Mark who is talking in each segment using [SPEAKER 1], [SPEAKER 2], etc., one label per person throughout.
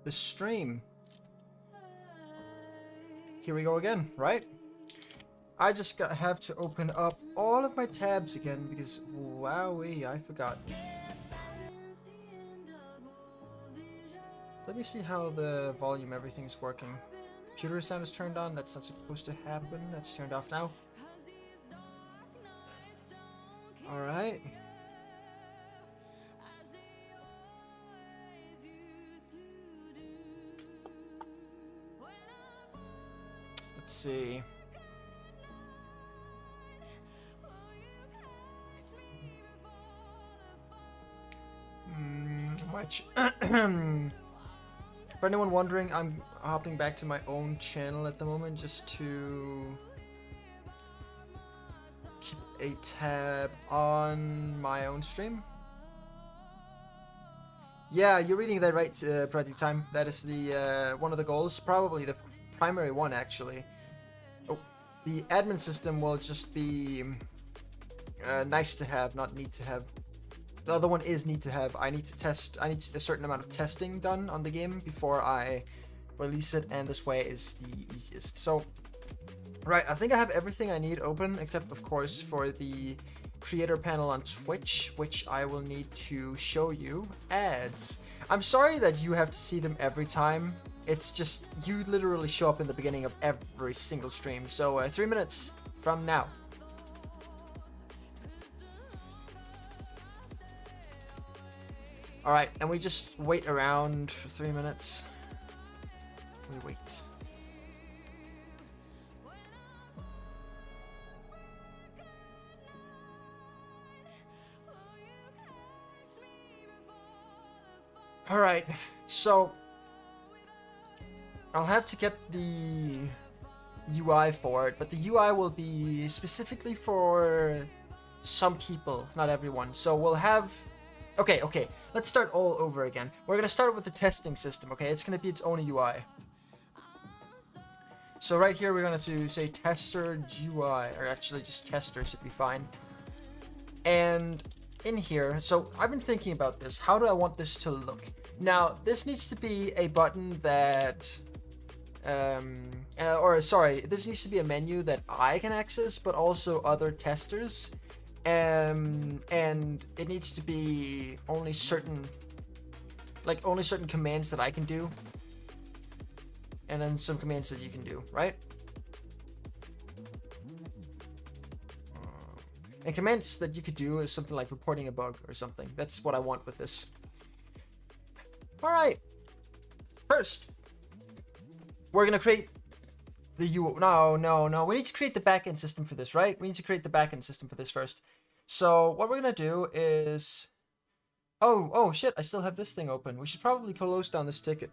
[SPEAKER 1] the stream. Here we go again, right? I just have to open up all of my tabs again because, wowee, I forgot. Let me see how the volume, everything's working. Computer sound is turned on. That's not supposed to happen. That's turned off now. Alright. Let's see. Much. For anyone wondering, I'm hopping back to my own channel at the moment just to keep a tab on my own stream. Yeah, you're reading that right, Project Time. That is the one of the goals, probably the primary one actually. Oh, the admin system will just be nice to have, not need to have. The other one is need to have. I need to test. I need a certain amount of testing done on the game before I release it, and this way is the easiest. So, right, I think I have everything I need open, except of course for the creator panel on Twitch, which I will need to show you. Ads. I'm sorry that you have to see them every time. It's just, you literally show up in the beginning of every single stream. So 3 minutes from now. Alright, and we just wait around for 3 minutes. We wait. Alright, so I'll have to get the UI for it, but the UI will be specifically for some people, not everyone. So we'll have... Okay, let's start all over again. We're gonna start with the testing system, okay? It's gonna be its own UI. So right here, we're gonna say tester UI, or actually just tester should be fine. And in here, so I've been thinking about this. How do I want this to look? Now, this needs to be a button that, this needs to be a menu that I can access, but also other testers. And it needs to be only certain commands that I can do, and then some commands that you can do, right? And commands that you could do is something like reporting a bug or something. That's what I want with this. All right. First, we're gonna create the UI. No. We need to create the backend system for this, right? We need to create the backend system for this first. So what we're gonna do is, oh shit! I still have this thing open. We should probably close down this ticket.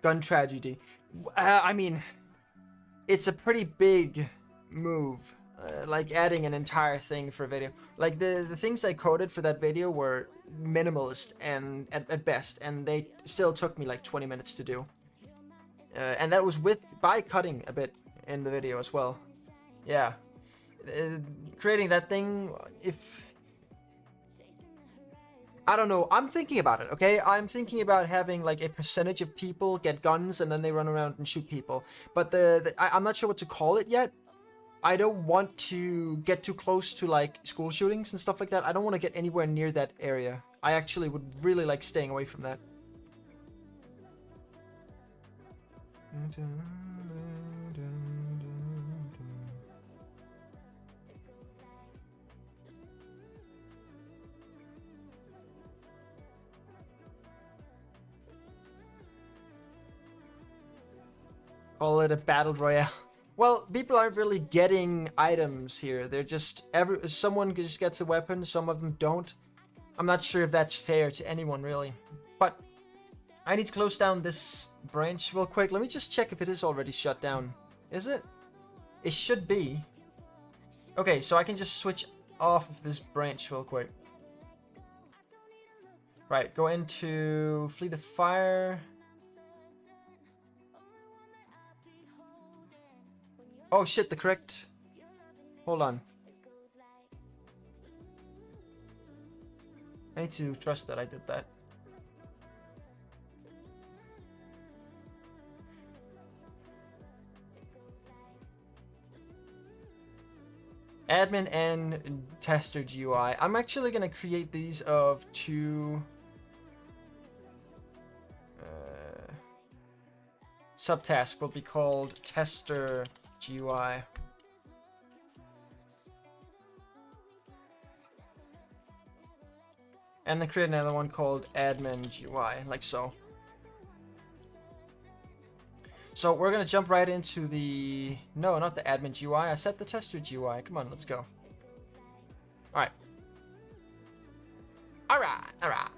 [SPEAKER 1] Gun tragedy. I mean, it's a pretty big move. Like adding an entire thing for a video. Like the things I coded for that video were minimalist and at best, and they still took me like 20 minutes to do. And that was by cutting a bit in the video as well. Yeah. Creating that thing, I don't know, I'm thinking about it, okay? I'm thinking about having like a percentage of people get guns and then they run around and shoot people. But I'm not sure what to call it yet. I don't want to get too close to like school shootings and stuff like that. I don't want to get anywhere near that area. I actually would really like staying away from that. Call it a battle royale. Well, people aren't really getting items here. They're just someone just gets a weapon, some of them don't. I'm not sure if that's fair to anyone really. But I need to close down this branch real quick. Let me just check if it is already shut down. Is it? It should be. Okay, so I can just switch off of this branch real quick. Right, go into Flee the Fire. Oh shit, the correct... Hold on. I need to trust that I did that. admin and tester GUI. I'm actually going to create these of two subtask will be called tester GUI. And then create another one called admin GUI, like so. So we're gonna jump right into the, no, not the admin GUI. I set the tester GUI. Come on, let's go. All right. All right, all right.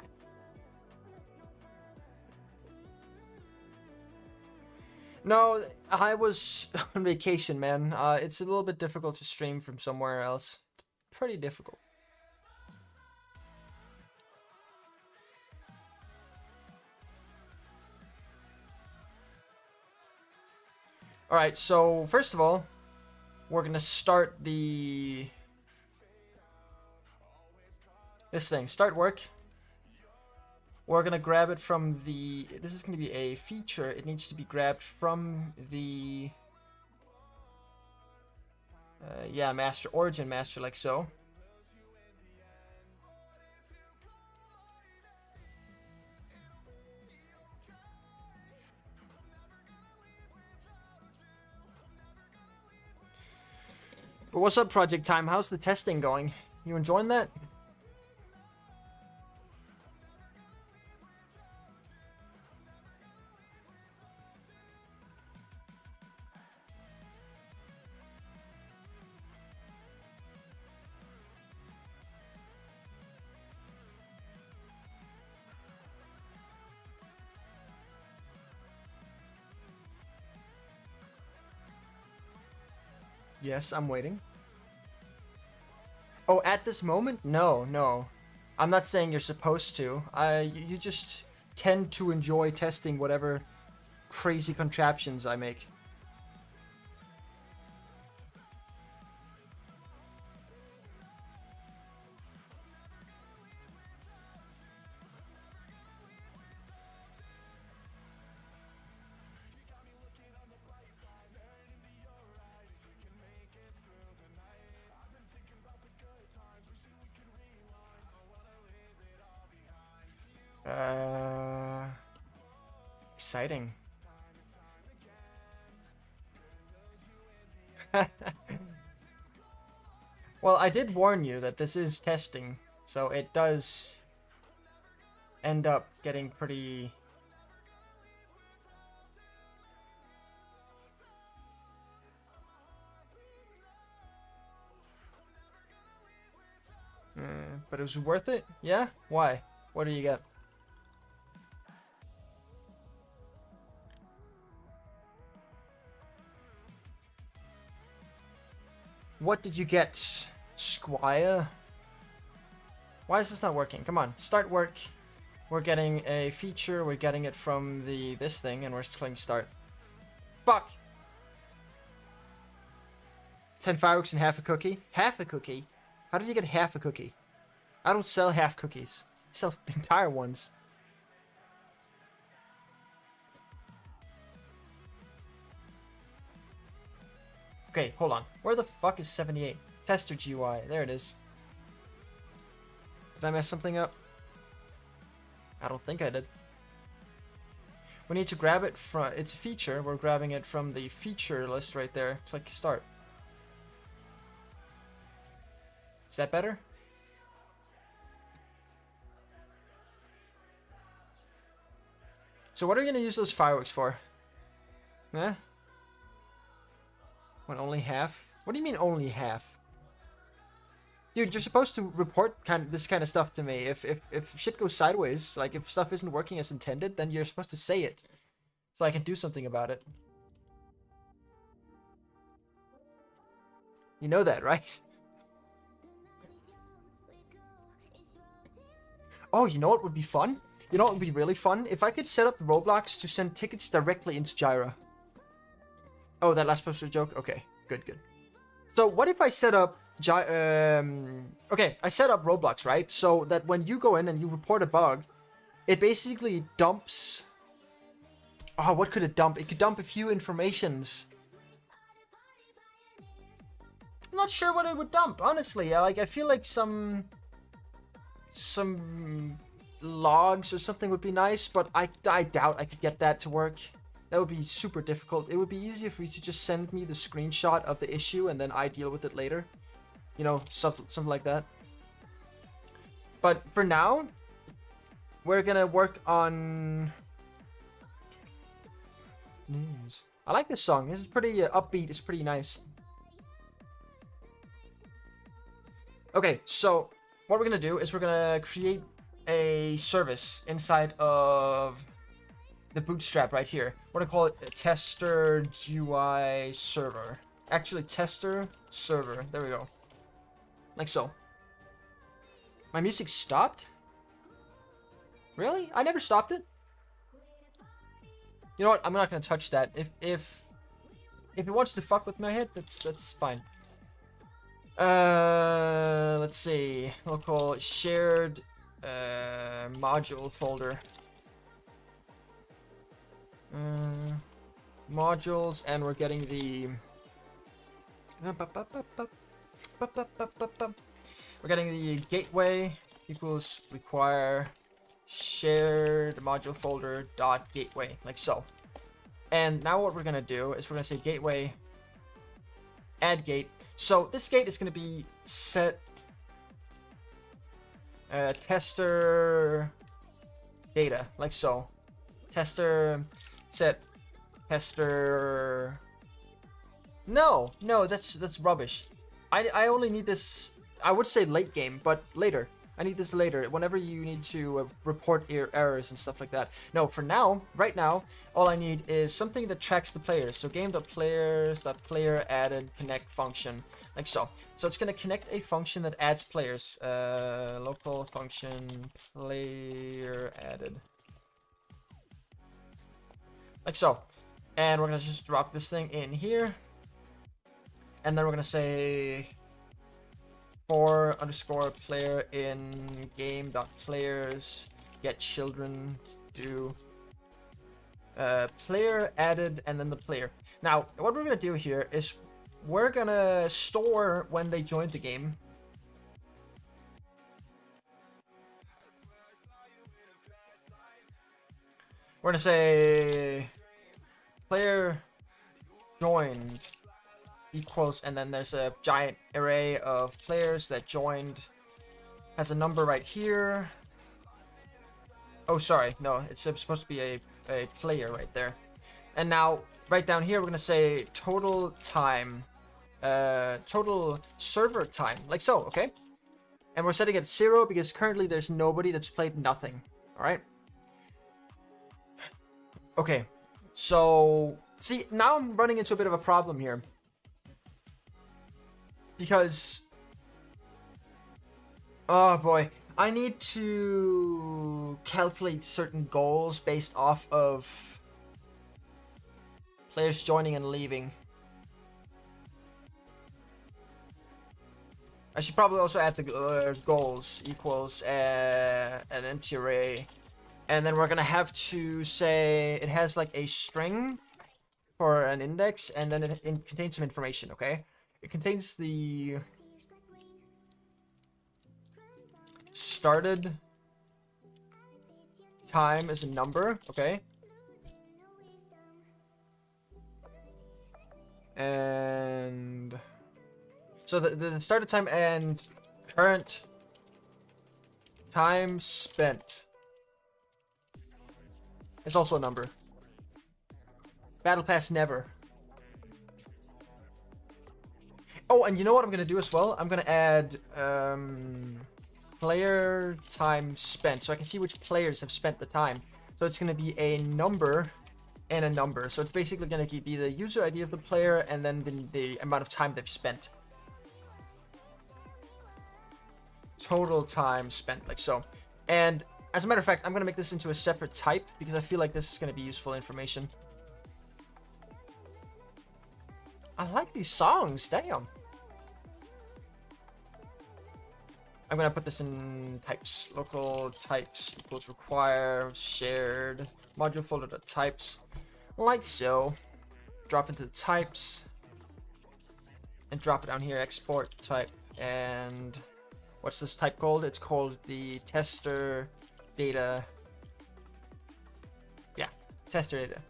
[SPEAKER 1] No, I was on vacation, man. It's a little bit difficult to stream from somewhere else. Pretty difficult. All right, so first of all, we're gonna start this thing, start work. We're gonna grab it from the, this is gonna be a feature. It needs to be grabbed from the, yeah, master, origin master, like so. But what's up, Project Time? How's the testing going? You enjoying that? Yes, I'm waiting. Oh, at this moment? No, no. I'm not saying you're supposed to. You just tend to enjoy testing whatever crazy contraptions I make. Exciting. Well, I did warn you that this is testing, so it does end up getting pretty... but it was worth it? Yeah? Why? What do you get? What did you get, Squire? Why is this not working? Come on, start work. We're getting a feature. We're getting it from this thing, and we're just clicking start. Fuck! 10 fireworks and half a cookie? Half a cookie? How did you get half a cookie? I don't sell half cookies. I sell entire ones. Okay, hold on. Where the fuck is 78? Tester GUI. There it is. Did I mess something up? I don't think I did. We need to grab it from... It's a feature. We're grabbing it from the feature list right there. Click start. Is that better? So what are you going to use those fireworks for? Eh? What, only half? What do you mean only half? Dude, you're supposed to report this kind of stuff to me. If shit goes sideways, like if stuff isn't working as intended, then you're supposed to say it. So I can do something about it. You know that, right? Oh, you know what would be fun? You know what would be really fun? If I could set up the Roblox to send tickets directly into Jira. Oh, that last poster joke? Okay, good, good. So what if I set up... okay, I set up Roblox, right? So that when you go in and you report a bug, it basically dumps... Oh, what could it dump? It could dump a few informations. I'm not sure what it would dump, honestly. Like, I feel like some logs or something would be nice, but I doubt I could get that to work. That would be super difficult. It would be easier for you to just send me the screenshot of the issue and then I deal with it later. You know, something like that. But for now, we're gonna work on news. I like this song. This is pretty upbeat. It's pretty nice. Okay, so what we're gonna do is we're gonna create a service inside of the Bootstrap right here. We're gonna call it a tester GUI server. Actually, tester server. There we go. Like so. My music stopped? Really? I never stopped it. You know what? I'm not gonna touch that. If it wants to fuck with my head, that's fine. Let's see. We'll call it shared module folder. Modules, and we're getting the gateway equals require shared module folder dot gateway, like so. And now what we're gonna do is we're gonna say gateway add gate. So this gate is gonna be set tester data, like so. Tester set tester. No, that's rubbish. I only need this. I would say late game, but later. I need this later, whenever you need to report errors and stuff like that. No, for now, right now, all I need is something that tracks the players. So game.players.player added connect function, like so. So it's gonna connect a function that adds players. Local function player added, like so. And we're gonna just drop this thing in here, and then we're gonna say for underscore player in game dot players get children do player added, and then the player. Now what we're gonna do here is we're gonna store when they joined the game. We're gonna say player joined equals, and then there's a giant array of players that joined, has a number right here. Oh, sorry, no, it's supposed to be a player right there. And now right down here we're gonna say total time, total server time, like so. Okay, and we're setting it 0 because currently there's nobody that's played nothing. All right, okay, so see, now I'm running into a bit of a problem here. Because, oh boy, I need to calculate certain goals based off of players joining and leaving. I should probably also add the goals equals an empty array. And then we're gonna have to say it has like a string for an index, and then it contains some information, okay? It contains the started time as a number, okay? And so the started time and current time spent is also a number. Battle Pass never. Oh, and you know what I'm gonna do as well? I'm gonna add player time spent, so I can see which players have spent the time. So it's gonna be a number and a number. So it's basically gonna be the user ID of the player and then the amount of time they've spent. Total time spent, like so. And as a matter of fact, I'm gonna make this into a separate type because I feel like this is gonna be useful information. I like these songs, damn. I'm gonna put this in types. Local types equals require shared module folder types, like so. Drop into the types. and drop it down here, export type. And what's this type called? It's called the tester data. Yeah, tester data.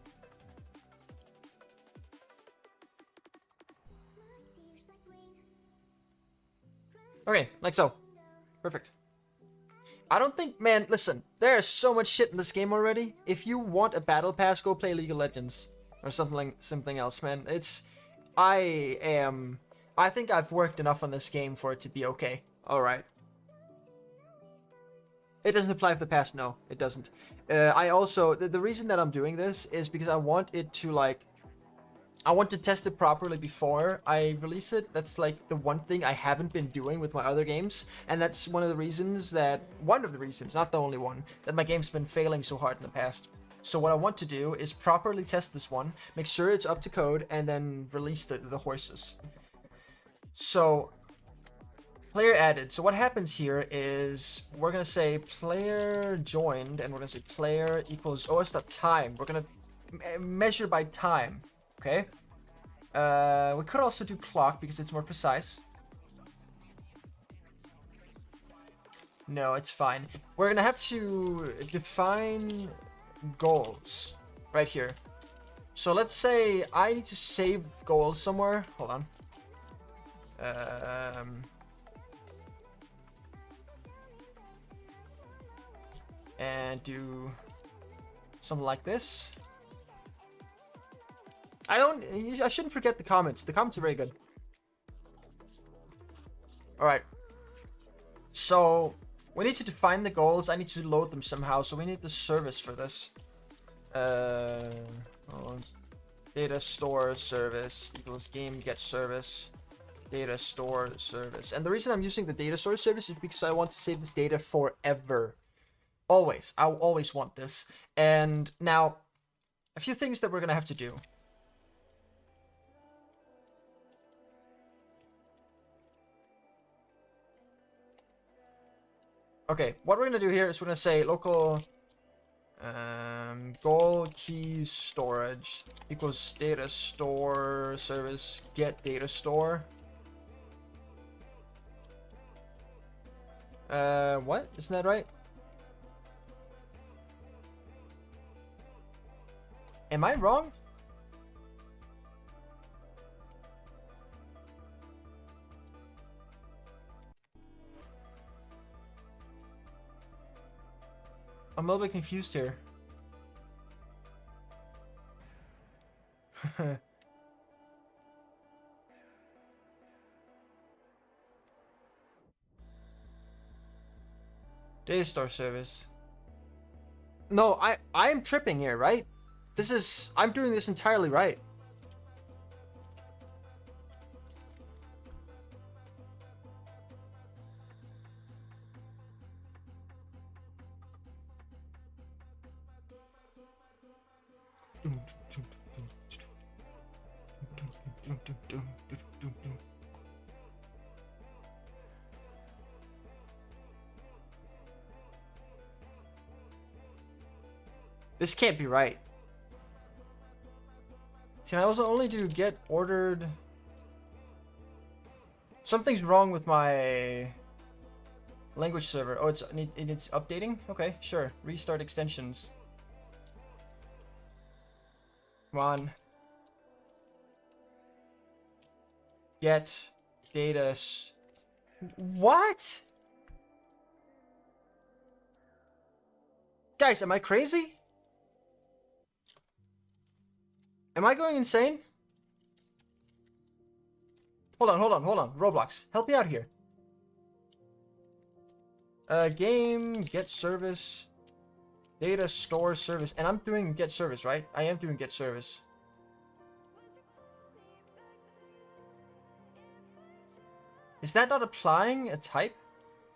[SPEAKER 1] Okay, like so. Perfect. I don't think, man, listen, there's so much shit in this game already. If you want a battle pass, go play League of Legends or something else, man. I think I've worked enough on this game for it to be okay. All right. It doesn't apply for the past. No, it doesn't. I also, the reason that I'm doing this is because I want it to, like, I want to test it properly before I release it. That's like the one thing I haven't been doing with my other games. And that's one of the reasons, not the only one, that my game's been failing so hard in the past. So what I want to do is properly test this one, make sure it's up to code, and then release the horses. So, player added. So what happens here is we're going to say player joined, and we're going to say player equals os.time. We're going to measure by time. Okay. We could also do clock because it's more precise. No, it's fine. We're gonna have to define goals right here. So let's say I need to save goals somewhere. Hold on. And do something like this. I shouldn't forget the comments. The comments are very good. Alright. So, we need to define the goals. I need to load them somehow. So we need the service for this. Data store service equals game get service. Data store service. And the reason I'm using the data store service is because I want to save this data forever. Always. I'll always want this. And now, a few things that we're going to have to do. Okay, what we're going to do here is we're going to say local goal key storage equals data store service get data store. What? Isn't that right? Am I wrong? I'm a little bit confused here. Data store service. No, I am tripping here, right? I'm doing this entirely right. This can't be right. Can I also only do get ordered? Something's wrong with my language server. Oh, it's updating? Okay, sure. Restart extensions. Come on. Get data. What? Guys, am I crazy? Am I going insane? Hold on. Roblox, help me out here. Game, get service, data store service. And I'm doing get service, right? I am doing get service. Is that not applying a type?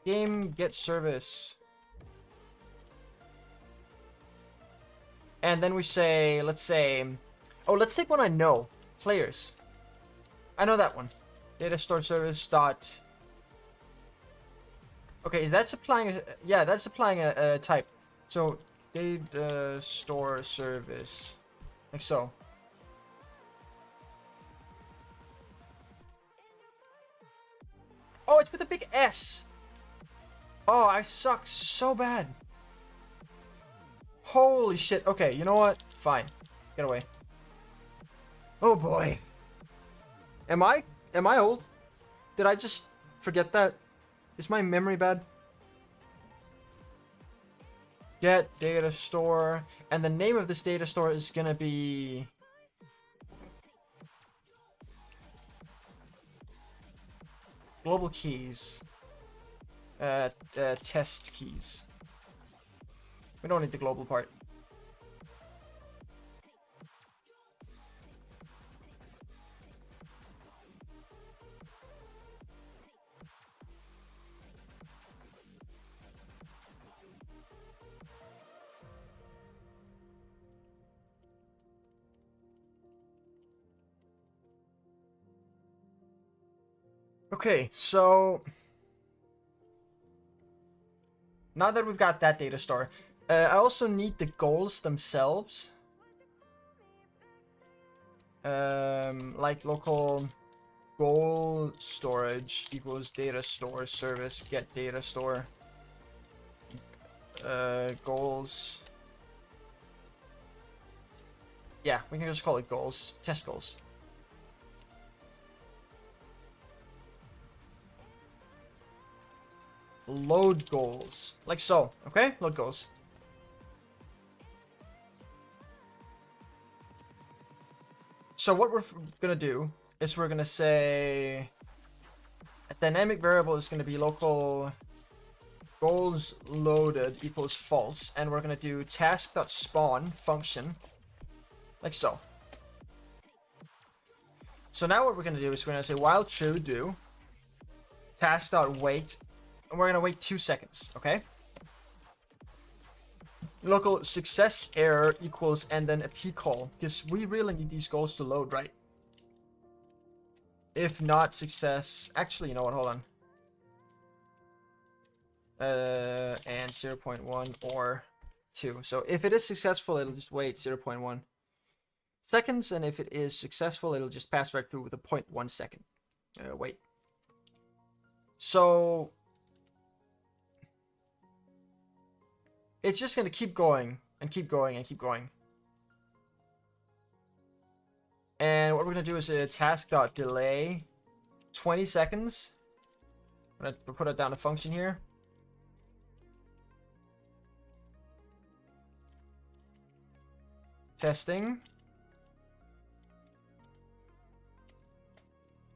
[SPEAKER 1] Game, get service. And then we say, let's say, oh, let's take one I know. Players. I know that one. Data store service dot. Okay, that's applying. Yeah, that's applying a type. So data store service, like so. Oh, it's with a big S. Oh, I suck so bad. Holy shit. Okay, you know what? Fine. Get away. Oh boy. Am I old? Did I just forget that? Is my memory bad? Get data store. And the name of this data store is gonna be... global keys. Test keys. We don't need the global part. Okay, so now that we've got that data store, I also need the goals themselves. Like local goal storage equals data store service get data store. Goals. Yeah, we can just call it goals. Test goals. Load goals. Like so, okay? Load goals. So what we're gonna do is we're gonna say a dynamic variable is gonna be local goals loaded equals false, and we're gonna do task.spawn function like so. So now what we're gonna do is we're gonna say while true do task.wait, and we're gonna wait 2 seconds, okay? Local success error equals and then a p call, because we really need these goals to load, right? If not success, actually, you know what? Hold on. And 0.1 or 2. So if it is successful, it'll just wait 0.1 seconds, and if it is successful, it'll just pass right through with a 0.1 second wait. So it's just gonna keep going and keep going and keep going. And what we're gonna do is a task.delay 20 seconds. I'm gonna put it down a function here. Testing.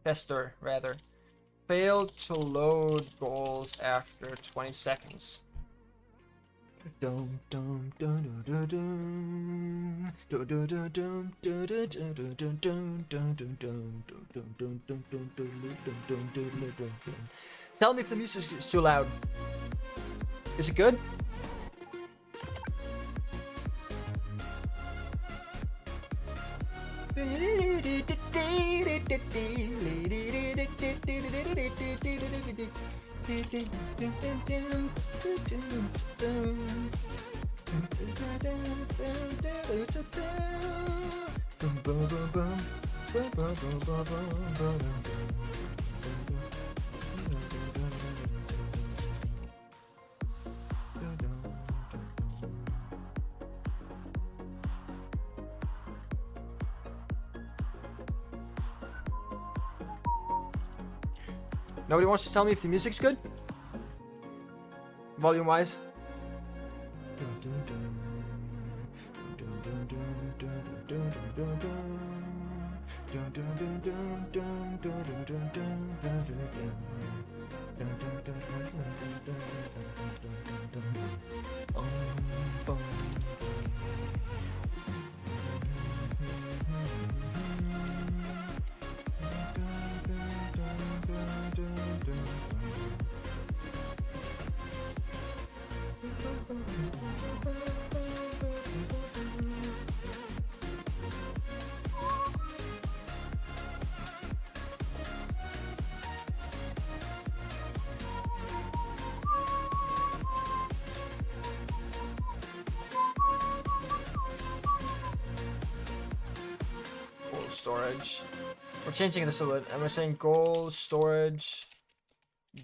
[SPEAKER 1] Tester, rather. Failed to load goals after 20 seconds. Tell me if the music is too loud. Is it good? Nobody wants to tell me if the music's good? Volume-wise? Storage. We're changing this a little, and we're saying goal storage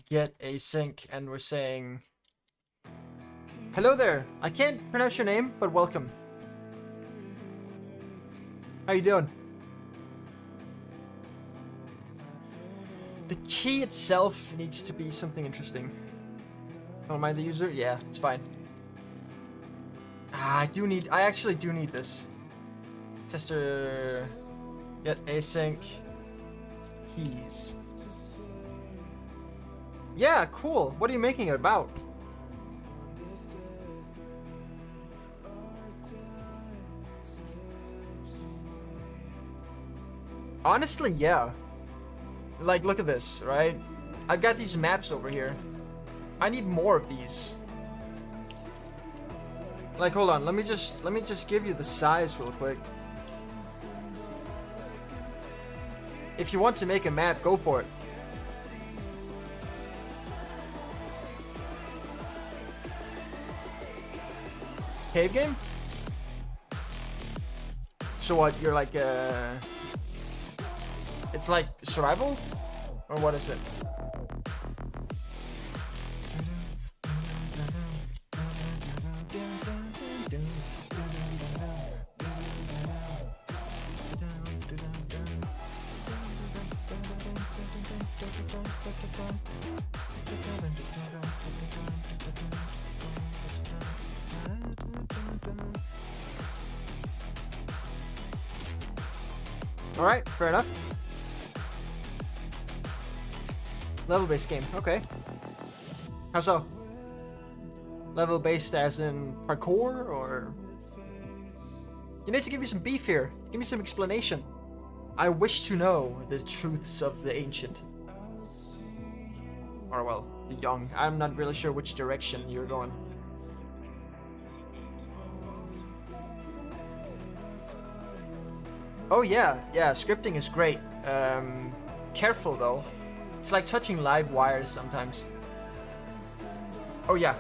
[SPEAKER 1] get async, and we're saying, hello there. I can't pronounce your name, but welcome. How you doing? The key itself needs to be something interesting. Don't mind the user? Yeah, it's fine. I actually do need this. Tester, get async, keys. Yeah, cool. What are you making it about? Honestly, yeah. Like, look at this, right? I've got these maps over here. I need more of these. Like, hold on. Let me just give you the size real quick. If you want to make a map, go for it. Cave game? So what, you're like, it's like survival? Or what is it? Alright, fair enough. Level-based game, okay. How so? Level-based as in parkour, or... You need to give me some beef here. Give me some explanation. I wish to know the truths of the ancient. Or, well, the young. I'm not really sure which direction you're going. Oh yeah, scripting is great. Careful though. It's like touching live wires sometimes. Oh yeah.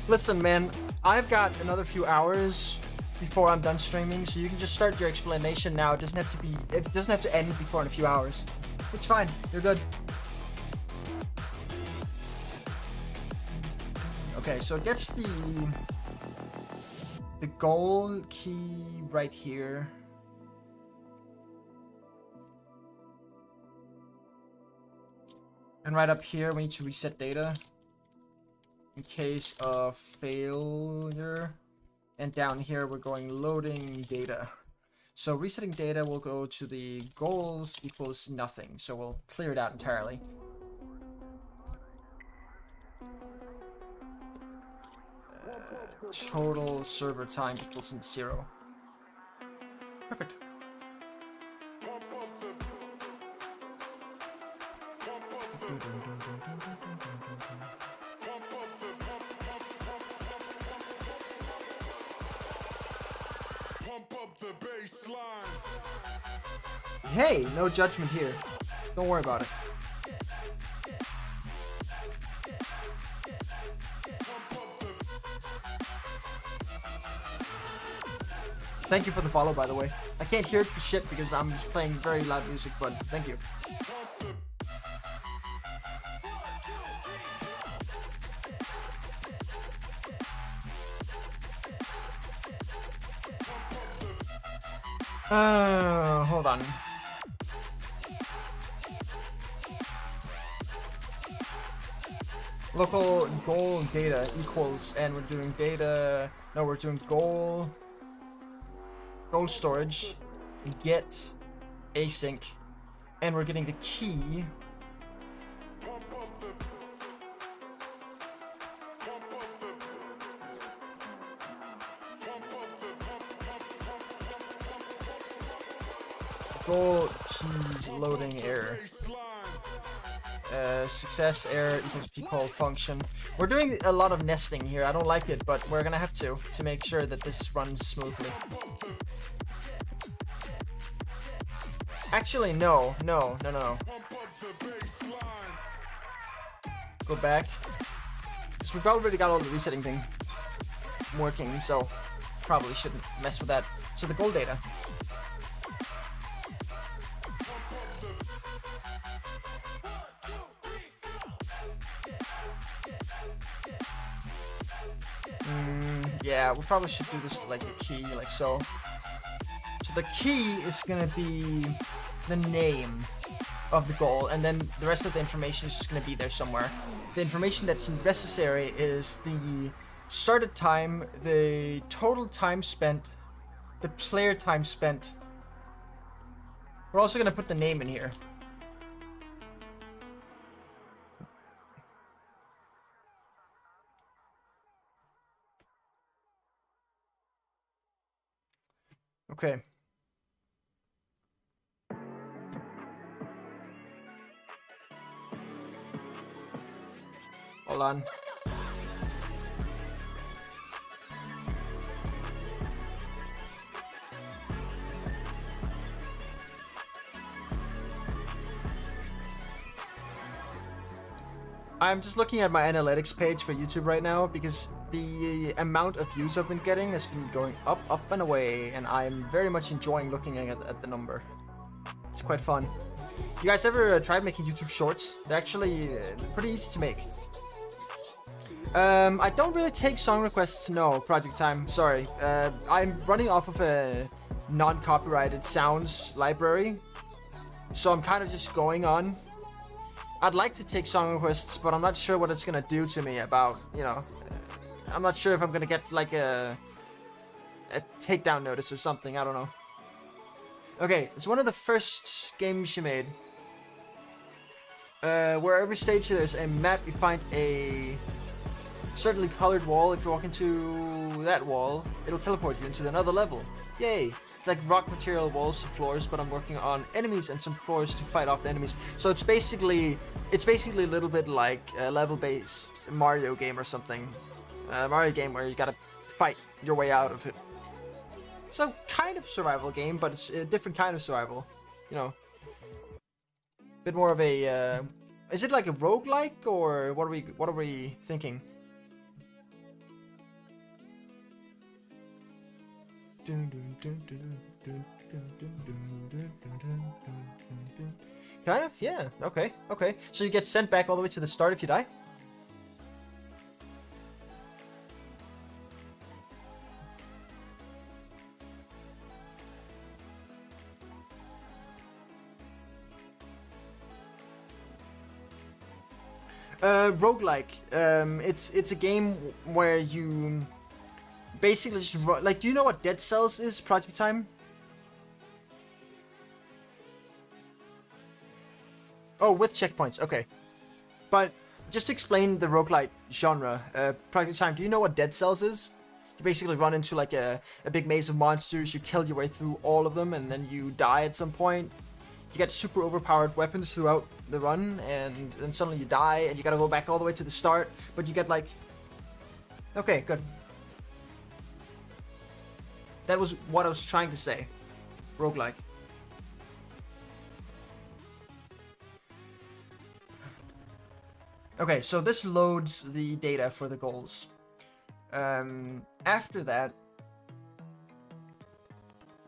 [SPEAKER 1] Listen, man, I've got another few hours before I'm done streaming, so you can just start your explanation now. It doesn't have to end before in a few hours. It's fine. You're good. Okay, so it gets the goal key right here. And right up here, we need to reset data in case of failure. And down here, we're going loading data. So resetting data will go to the goals equals nothing. So we'll clear it out entirely. Total server time equals 0. Perfect. Hey, no judgment here. Don't worry about it. Thank you for the follow, by the way. I can't hear it for shit because I'm just playing very loud music, but thank you. Hold on. Local goal data equals, and we're doing data, no, we're doing goal storage, get async, and we're getting the key. Goal keys loading error. Success error equals p-call function. We're doing a lot of nesting here. I don't like it, but we're gonna have to make sure that this runs smoothly. Actually, no. Go back. So we've already got all the resetting thing working, so probably shouldn't mess with that. So the goal data. Yeah, we probably should do this like a key, like so. So the key is gonna be the name of the goal, and then the rest of the information is just gonna be there somewhere. The information that's necessary is the started time, the total time spent, the player time spent. We're also gonna put the name in here. Okay. Hold on. I'm just looking at my analytics page for YouTube right now because the amount of views I've been getting has been going up and away, and I'm very much enjoying looking at the number. It's quite fun. You guys ever tried making YouTube shorts? They're actually pretty easy to make. I don't really take song requests, no, Project Time, sorry. I'm running off of a non-copyrighted sounds library, so I'm kind of just going on. I'd like to take song requests, but I'm not sure what it's gonna do to me about, you know, I'm not sure if I'm gonna get like a takedown notice or something, I don't know. Okay, it's one of the first games she made. Where every stage there's a map, you find a certainly colored wall. If you walk into that wall, it'll teleport you into another level. Yay! It's like rock material walls, floors, but I'm working on enemies and some floors to fight off the enemies. So it's basically a little bit like a level-based Mario game or something. Mario game where you gotta fight your way out of it. So kind of survival game, but it's a different kind of survival. You know, bit more of a. Is it like a roguelike, or what are we thinking? Kind of, yeah. Okay. So you get sent back all the way to the start if you die? Roguelike. It's a game where you basically just like, do you know what Dead Cells is, Project Time? Oh, with checkpoints, okay. But just to explain the roguelike genre, Project Time, do you know what Dead Cells is? You basically run into like a big maze of monsters, you kill your way through all of them, and then you die at some point. You get super overpowered weapons throughout the run, and then suddenly you die, and you gotta go back all the way to the start, but you get like... Okay, good. That was what I was trying to say. Roguelike. Okay, so this loads the data for the goals. After that,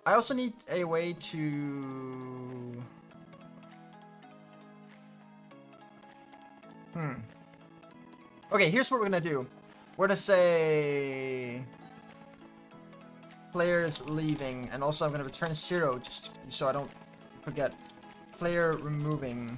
[SPEAKER 1] I also need a way to... Okay, here's what we're gonna do. We're gonna say... players leaving, and also I'm gonna return 0 just so I don't forget. Player removing.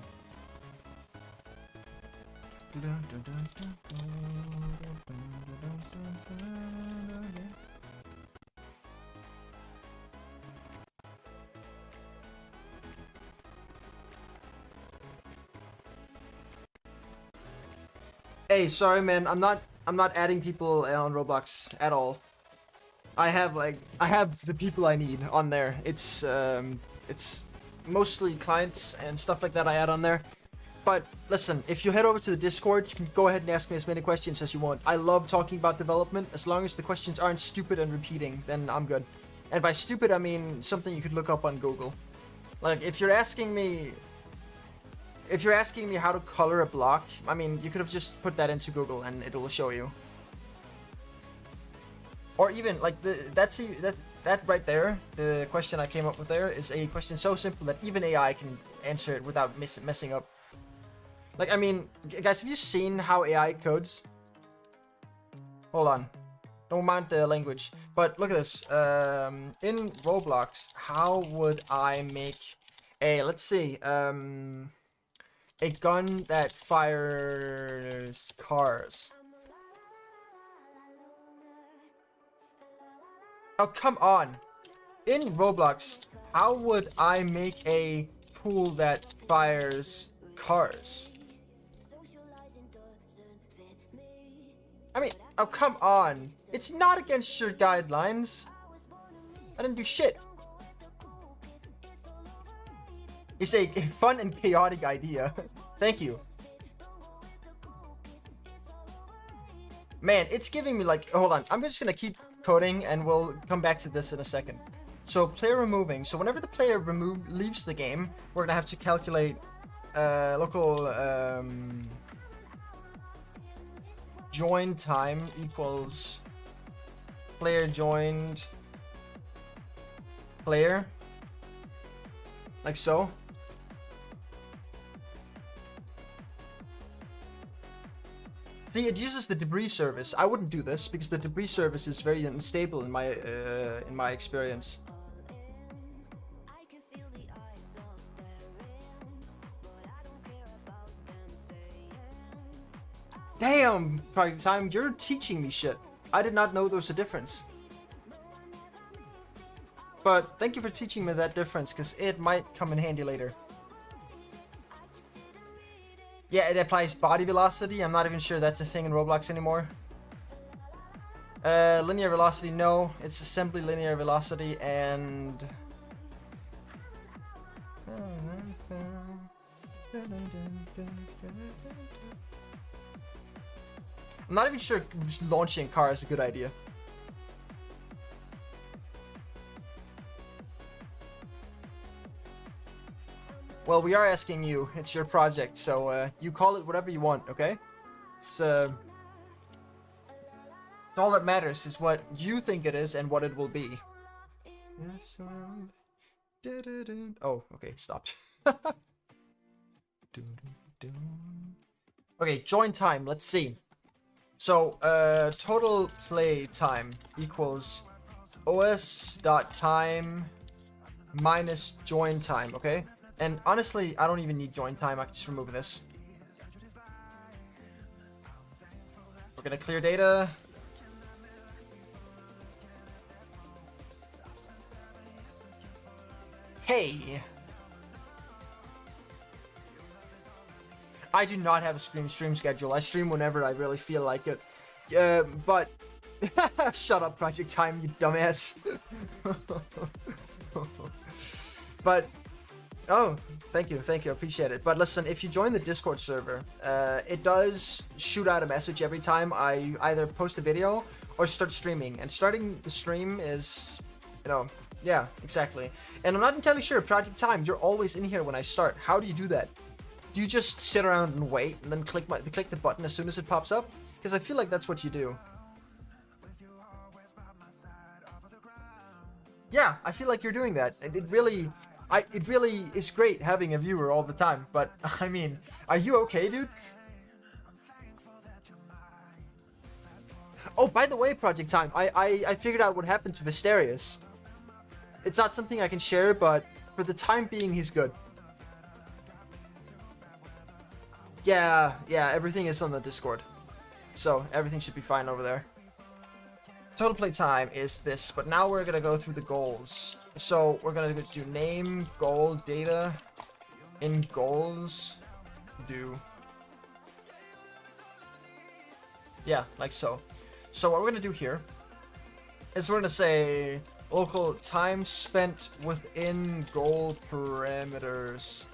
[SPEAKER 1] Hey, sorry man, I'm not adding people on Roblox at all. I have the people I need on there. It's mostly clients and stuff like that I add on there. But listen, if you head over to the Discord, you can go ahead and ask me as many questions as you want. I love talking about development. As long as the questions aren't stupid and repeating, then I'm good. And by stupid, I mean something you could look up on Google. Like, if you're asking me how to color a block, I mean, you could have just put that into Google and it will show you. Or even, like, that right there, the question I came up with there, is a question so simple that even AI can answer it without messing up. Like, I mean, guys, have you seen how AI codes? Hold on. Don't mind the language. But look at this. In Roblox, how would I make a, let's see, a gun that fires cars? Oh, come on. In Roblox, how would I make a tool that fires cars? I mean, oh, come on. It's not against your guidelines. I didn't do shit. It's a fun and chaotic idea. Thank you. Man, it's giving me like, hold on. I'm just gonna keep coding and we'll come back to this in a second. So player removing. So whenever the player leaves the game, we're gonna have to calculate local join time equals player joined player, like so. See, it uses the debris service. I wouldn't do this because the debris service is very unstable in my experience. Damn, Project Time, you're teaching me shit. I did not know there was a difference. But thank you for teaching me that difference, because it might come in handy later. Yeah, it applies body velocity. I'm not even sure that's a thing in Roblox anymore. Linear velocity, no. It's assembly linear velocity and... I'm not even sure just launching a car is a good idea. Well, we are asking you. It's your project, so you call it whatever you want, okay? It's all that matters is what you think it is and what it will be. Oh, okay, it stopped. Okay, join time. Let's see. So, total play time equals os.time minus join time, okay? And honestly, I don't even need join time. I can just remove this. We're gonna clear data. Hey! I do not have a stream schedule. I stream whenever I really feel like it. But... Shut up, Project Time, you dumbass. But... Oh, thank you, I appreciate it. But listen, if you join the Discord server, it does shoot out a message every time I either post a video or start streaming. And starting the stream is, you know, yeah, exactly. And I'm not entirely sure, Project Time, you're always in here when I start. How do you do that? Do you just sit around and wait and then click the button as soon as it pops up? Because I feel like that's what you do. Yeah, I feel like you're doing that. It really is great having a viewer all the time, but I mean, are you okay, dude? Oh, by the way, Project Time, I figured out what happened to Mysterious. It's not something I can share, but for the time being, he's good. Yeah, everything is on the Discord. So, everything should be fine over there. Total play time is this, but now we're gonna go through the goals. So we're gonna do name, goal, data, in goals, do. Yeah, like so. So what we're gonna do here is we're gonna say Local time spent within goal parameters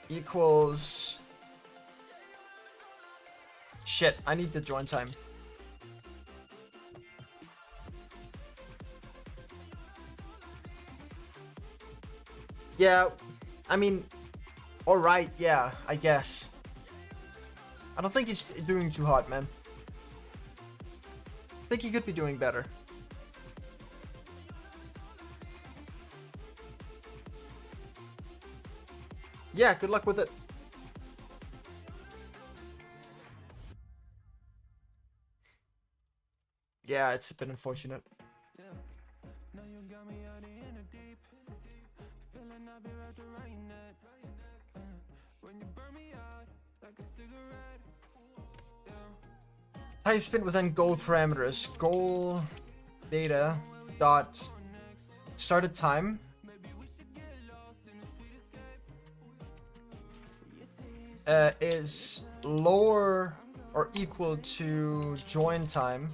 [SPEAKER 1] equals... Shit, I need the join time. Yeah, I mean, alright, yeah, I guess. I don't think he's doing too hot, man. I think he could be doing better. Yeah, good luck with it. Yeah, it's been unfortunate. Time spent within goal parameters. Goal data dot started time is lower or equal to join time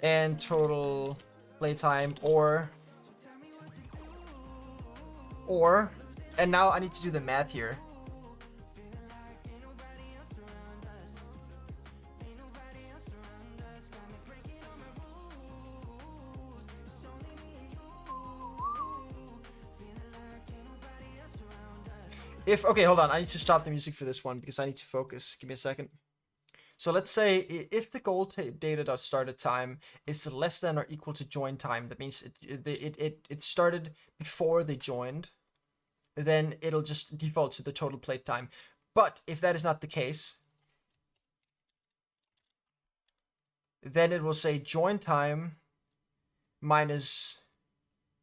[SPEAKER 1] and total play time, or and now I need to do the math here. Okay, hold on, I need to stop the music for this one because I need to focus. Give me a second. So let's say if the goal data started time is less than or equal to join time, that means it started before they joined, then it'll just default to the total play time. But if that is not the case, then it will say join time minus,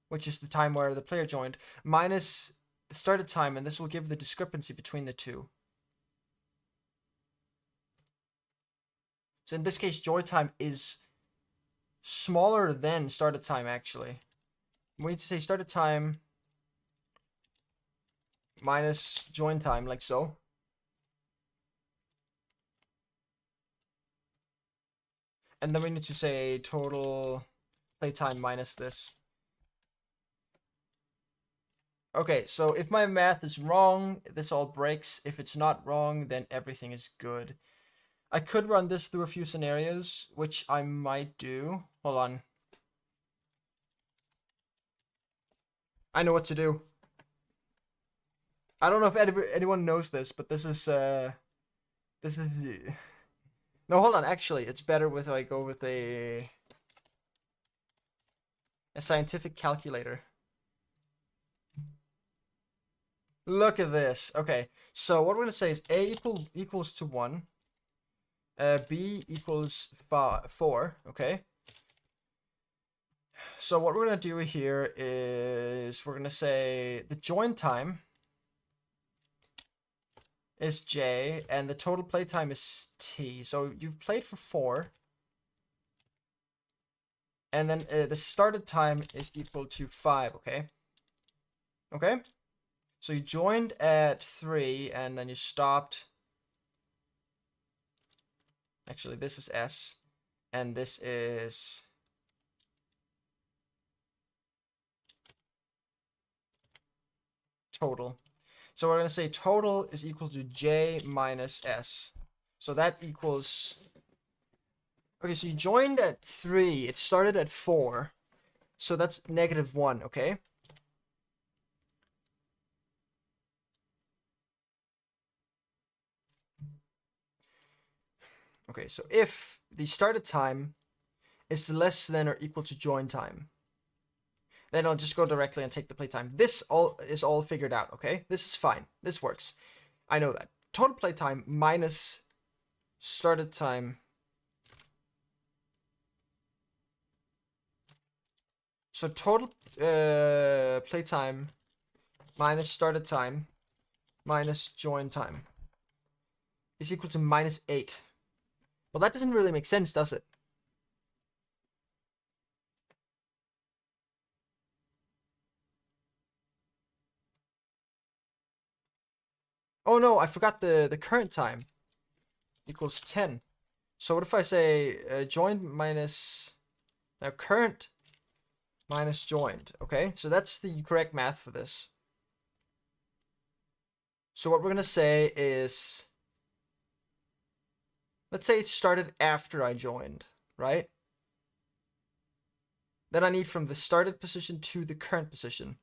[SPEAKER 1] which is the time where the player joined, minus the started time, and this will give the discrepancy between the two. So in this case, join time is smaller than started time, actually. We need to say started time minus join time, like so. And then we need to say total playtime minus this. Okay, so if my math is wrong, this all breaks. If it's not wrong, then everything is good. I could run this through a few scenarios, which I might do. Hold on. I know what to do. I don't know if anyone knows this, but this is no, hold on. Actually, it's better with I go with a scientific calculator. Look at this. Okay, so what we're gonna say is A equals to 1. B equals 4. Okay. So what we're gonna do here is we're gonna say the join time is J, and the total play time is T. So you've played for 4. And then the started time is equal to 5, okay? Okay? So you joined at 3, and then you stopped. Actually, this is S, and this is total. So we're going to say total is equal to J minus S. So that equals... Okay, so you joined at 3. It started at 4. So that's -1, okay? Okay, so if the started time is less than or equal to join time, then I'll just go directly and take the playtime. This is all figured out, okay? This is fine. This works. I know that. Total playtime minus started time. So total playtime minus started time minus join time is equal to -8. Well, that doesn't really make sense, does it? Oh no, I forgot the current time equals 10. So what if I say join minus... Now current minus joined. Okay, so that's the correct math for this. So what we're going to say is, let's say it started after I joined, right? Then I need from the started position to the current position.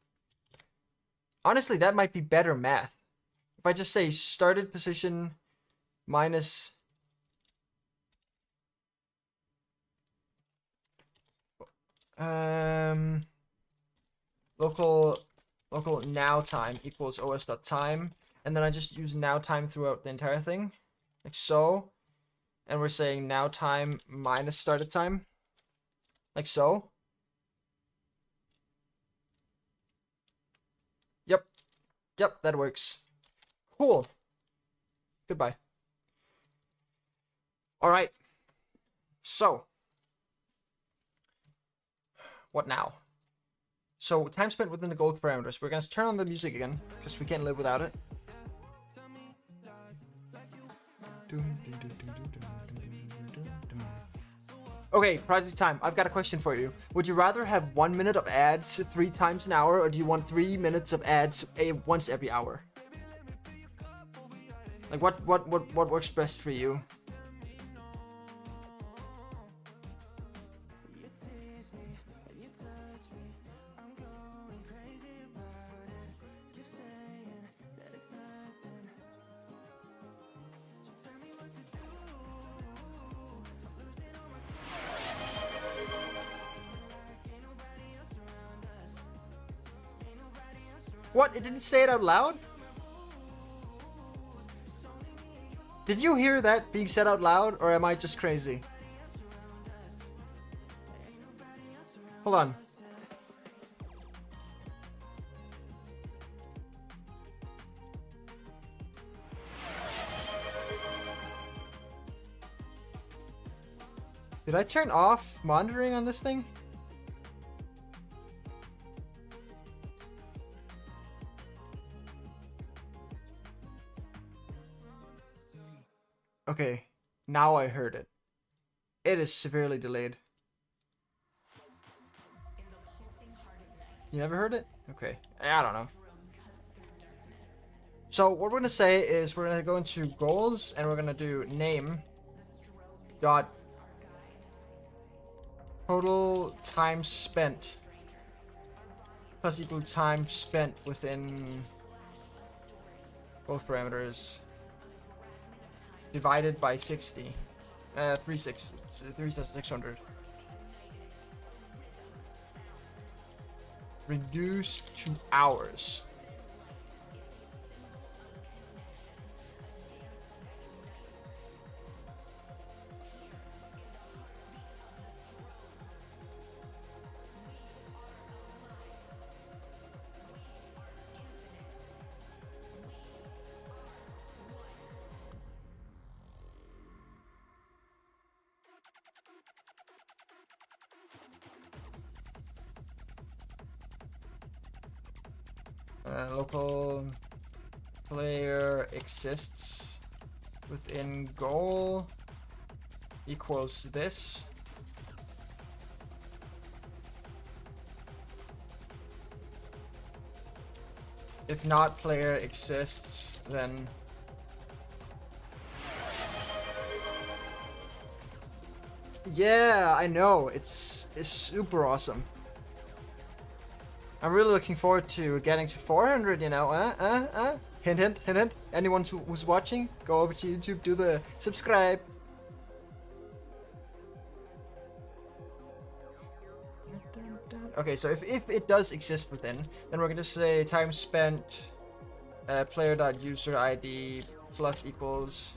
[SPEAKER 1] Honestly, that might be better math. If I just say started position minus local now time equals os.time, and then I just use now time throughout the entire thing, like so. And we're saying now time minus started time, like so. Yep, that works. Cool. Goodbye. All right. So, what now? So, time spent within the goal parameters. We're going to turn on the music again, because we can't live without it. Okay, project time. I've got a question for you. Would you rather have 1 minute of ads 3 times an hour, or do you want 3 minutes of ads once every hour? Like, what works best for you? What? It didn't say it out loud? Did you hear that being said out loud, or am I just crazy? Hold on. Did I turn off monitoring on this thing? Okay, now I heard it. It is severely delayed. You never heard it? Okay, I don't know. So what we're gonna say is we're gonna go into goals and we're gonna do name dot total time spent plus equal time spent within both parameters divided by 60. 3,600. Reduced to hours. Local player exists within goal equals this. If not player exists, then yeah, I know, it's super awesome. I'm really looking forward to getting to 400, you know, hint, hint, hint, hint. Anyone who's watching, go over to YouTube, do the subscribe. Okay, so if it does exist within, then we're gonna say time spent player.user ID plus equals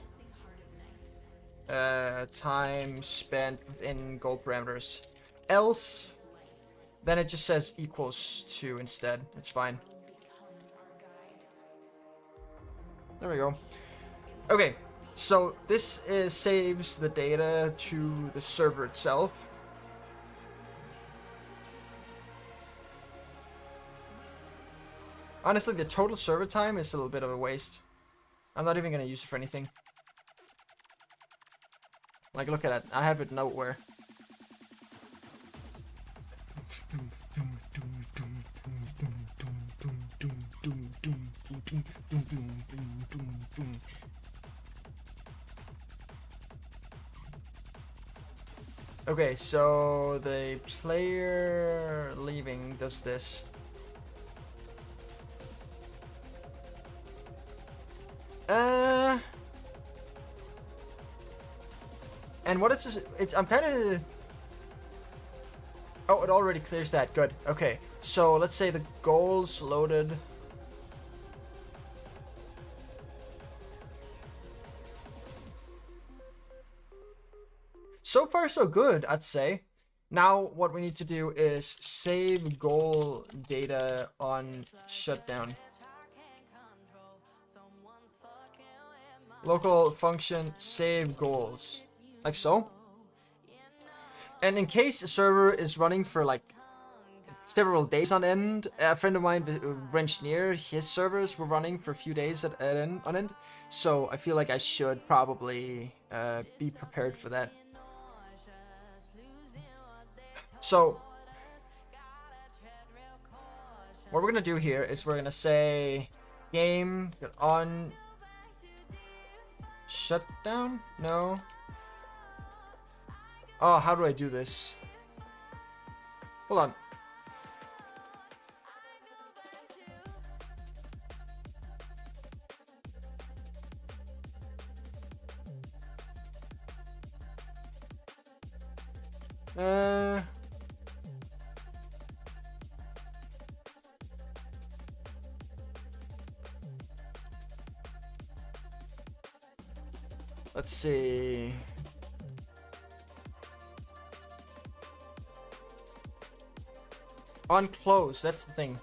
[SPEAKER 1] time spent within goal parameters. Else, then it just says equals to instead. It's fine. There we go. Okay, so this saves the data to the server itself. Honestly, the total server time is a little bit of a waste. I'm not even gonna use it for anything. Like, look at that. I have it nowhere. Okay, so the player leaving does this. And what it's just, I'm kind of. Oh, it already clears that. Good. Okay, so let's say the goals loaded. So far, so good, I'd say. Now, what we need to do is save goal data on shutdown. Local function save goals. Like so. And in case a server is running for like several days on end, a friend of mine, Engineer, his servers were running for a few days on end. So I feel like I should probably be prepared for that. So, what we're gonna do here is we're gonna say game on shutdown? No. Oh, how do I do this? Hold on. Let's see. On close, that's the thing.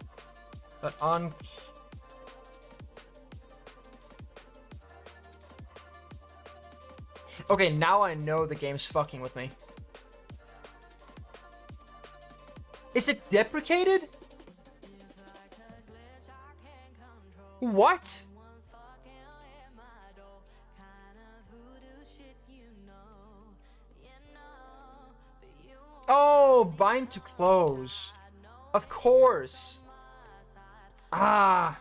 [SPEAKER 1] But on. Okay, now I know the game's fucking with me. Is it deprecated? What? Oh, bind to close. Of course. Ah.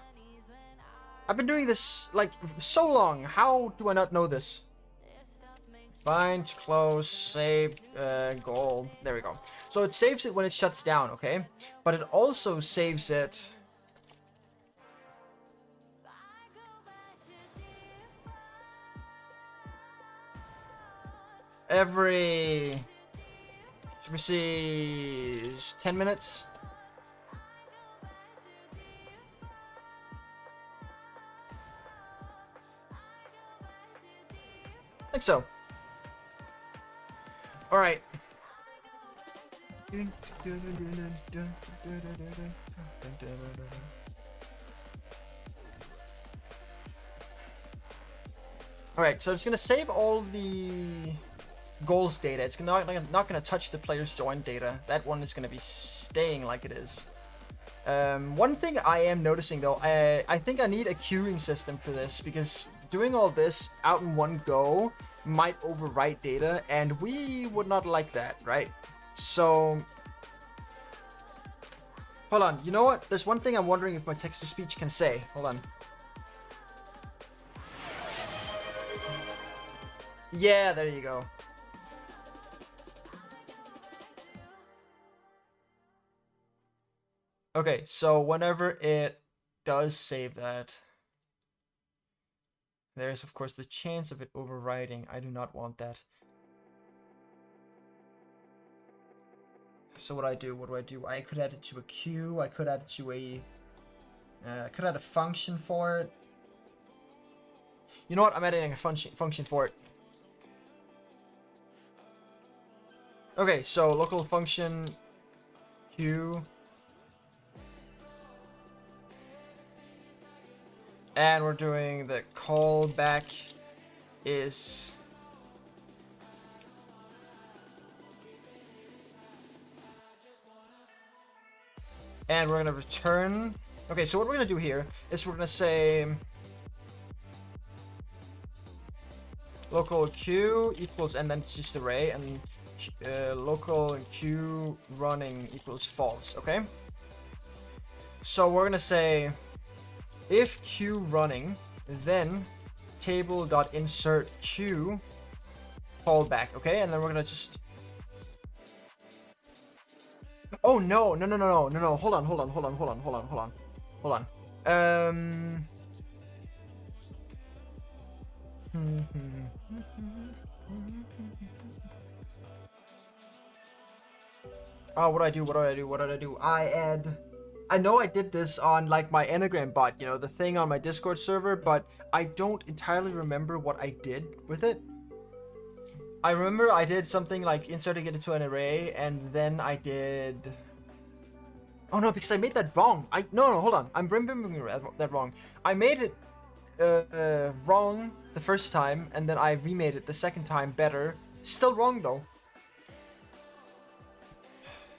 [SPEAKER 1] I've been doing this like so long. How do I not know this? Bind to close, save goal. There we go. So it saves it when it shuts down, okay? But it also saves it every, should we see, 10 minutes? I think so. All right. All right, so it's gonna save all the goals data. It's not gonna touch the player's join data. That one is gonna be staying like it is. One thing I am noticing though, I think I need a queuing system for this, because doing all this out in one go might overwrite data, and we would not like that, right? So, hold on. You know what? There's one thing I'm wondering if my text-to-speech can say. Hold on. Yeah, there you go. Okay, so whenever it does save that, there is, of course, the chance of it overwriting. I do not want that. So what do I do? I could add it to a queue. I could add it to a... could add a function for it. You know what? I'm adding a function for it. Okay, so local function queue. And we're doing the callback is and we're gonna return. Okay, so what we're gonna do here is we're gonna say local queue equals, and then it's just array, and local queue running equals false. Okay. So we're gonna say if queue running, then table.insert queue callback. Okay, and then we're gonna just. Oh no! No! Hold on. Oh, what did I do? I know I did this on like my Anagram bot, you know, the thing on my Discord server, but I don't entirely remember what I did with it. I remember I did something like inserting it into an array, and then I did. Oh no, because I made that wrong. No, hold on. I'm remembering that wrong. I made it wrong the first time, and then I remade it the second time better. Still wrong though.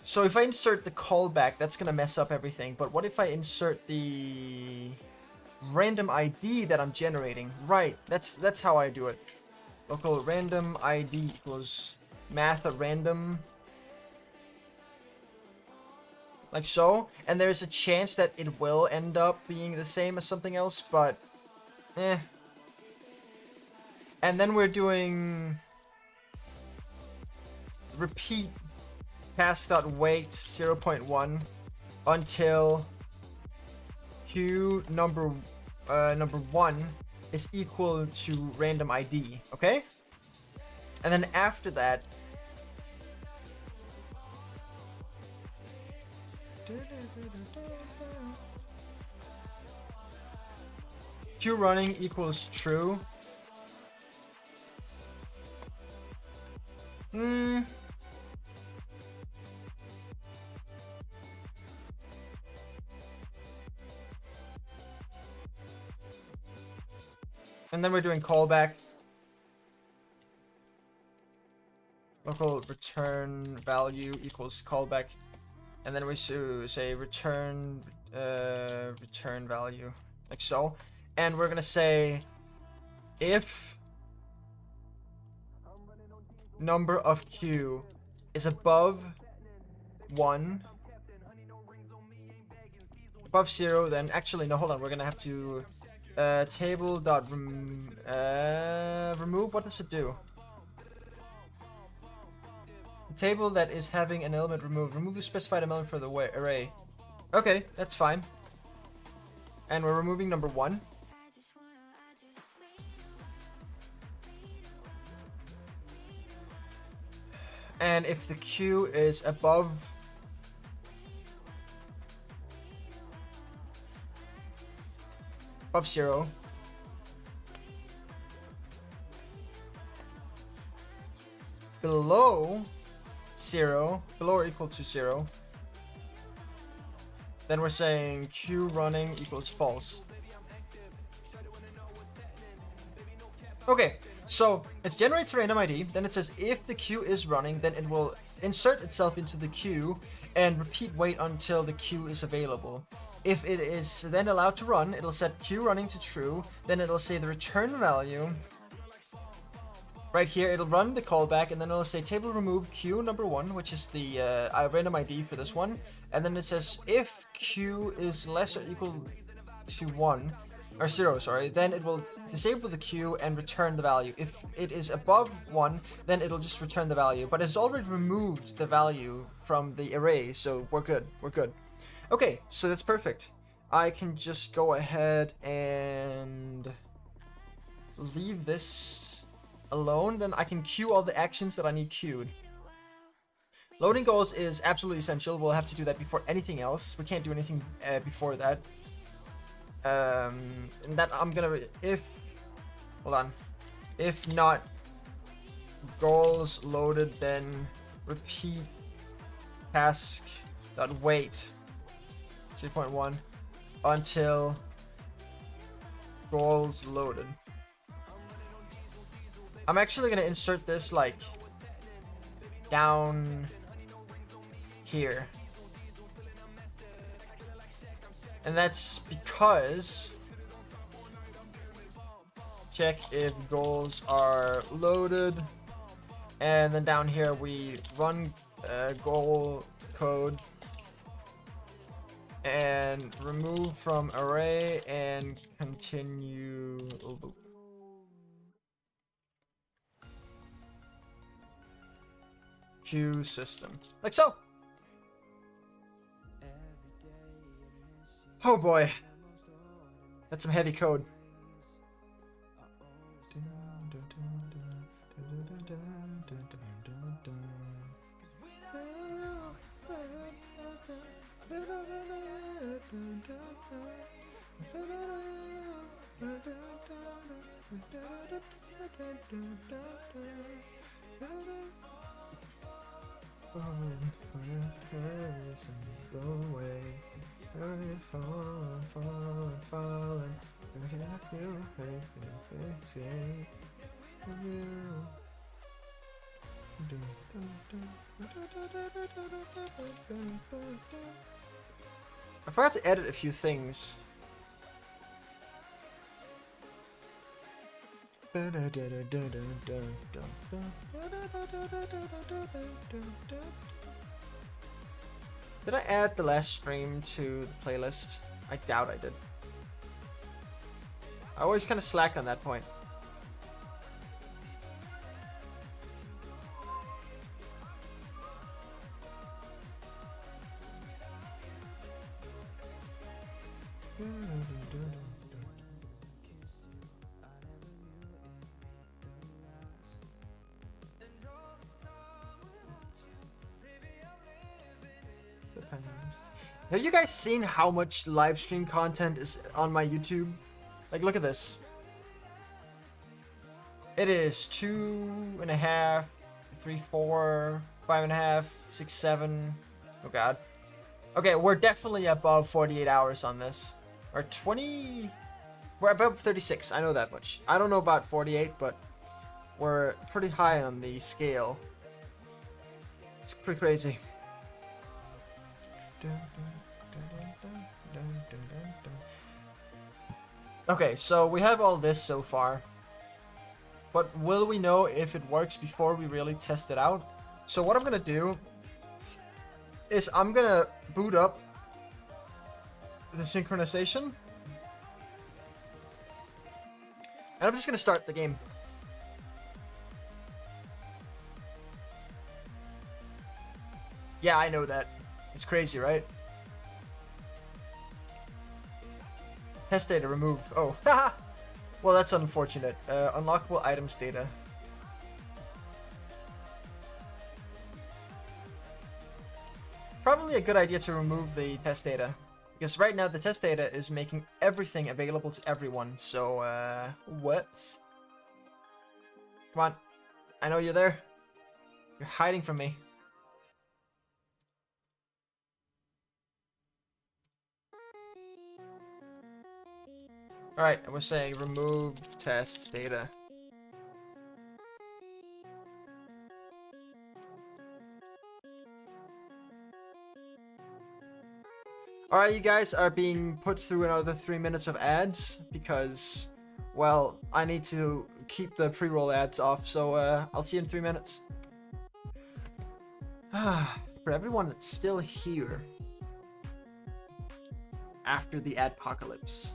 [SPEAKER 1] So if I insert the callback, that's gonna mess up everything. But what if I insert the random ID that I'm generating? Right, that's how I do it. Local random ID equals math at random. Like so. And there's a chance that it will end up being the same as something else, but eh. And then we're doing repeat task.wait 0.1 until queue number 1 is equal to random ID, okay? And then after that, queue running equals true. And then we're doing callback. Local return value equals callback. And then we say return value, like so. And we're gonna say if number of queue is above 1, above 0, then actually no, hold on, we're gonna have to remove. What does it do? A table that is having an element removed. Remove the specified element for the array. Okay, that's fine. And we're removing number 1. And if the queue is above above 0, below 0, below or equal to 0, then we're saying queue running equals false. Okay, so it generates a random ID, then it says if the queue is running, then it will insert itself into the queue and repeat wait until the queue is available. If it is then allowed to run, it'll set queue running to true, then it'll say the return value. Right here, it'll run the callback, and then it'll say table remove queue number 1, which is the random ID for this one. And then it says if queue is less or equal to 1, or 0, sorry, then it will disable the queue and return the value. If it is above 1, then it'll just return the value. But it's already removed the value from the array, so we're good. Okay, so that's perfect. I can just go ahead and leave this alone. Then I can queue all the actions that I need queued. Loading goals is absolutely essential. We'll have to do that before anything else. We can't do anything before that. And that I'm gonna, if not goals loaded, then repeat task.wait 2.1 until goals loaded. I'm actually gonna insert this like down here. And that's because check if goals are loaded And then down here we run goal code and remove from array and continue loop. Queue system. Like so. Oh boy. That's some heavy code. Go away. Falling. I forgot to edit a few things. Did I add the last stream to the playlist? I doubt I did. I always kind of slack on that point. Have you guys seen how much live stream content is on my YouTube? Like, look at this. It is 2.5, 3, 4, 5.5, 6, 7. Oh god. Okay, we're definitely above 48 hours on this. Or 20. We're above 36. I know that much. I don't know about 48, but we're pretty high on the scale. It's pretty crazy. Okay, so we have all this so far, but will we know if it works before we really test it out? So what I'm gonna do is I'm gonna boot up the synchronization, and I'm just gonna start the game. Yeah, I know that. It's crazy, right? Test data removed. Oh, haha. Well, that's unfortunate. Unlockable items data. Probably a good idea to remove the test data, because right now the test data is making everything available to everyone. So, what? Come on. I know you're there. You're hiding from me. Alright, I was saying remove test data. Alright, you guys are being put through another 3 minutes of ads because, well, I need to keep the pre-roll ads off, so I'll see you in 3 minutes. For everyone that's still here after the adpocalypse.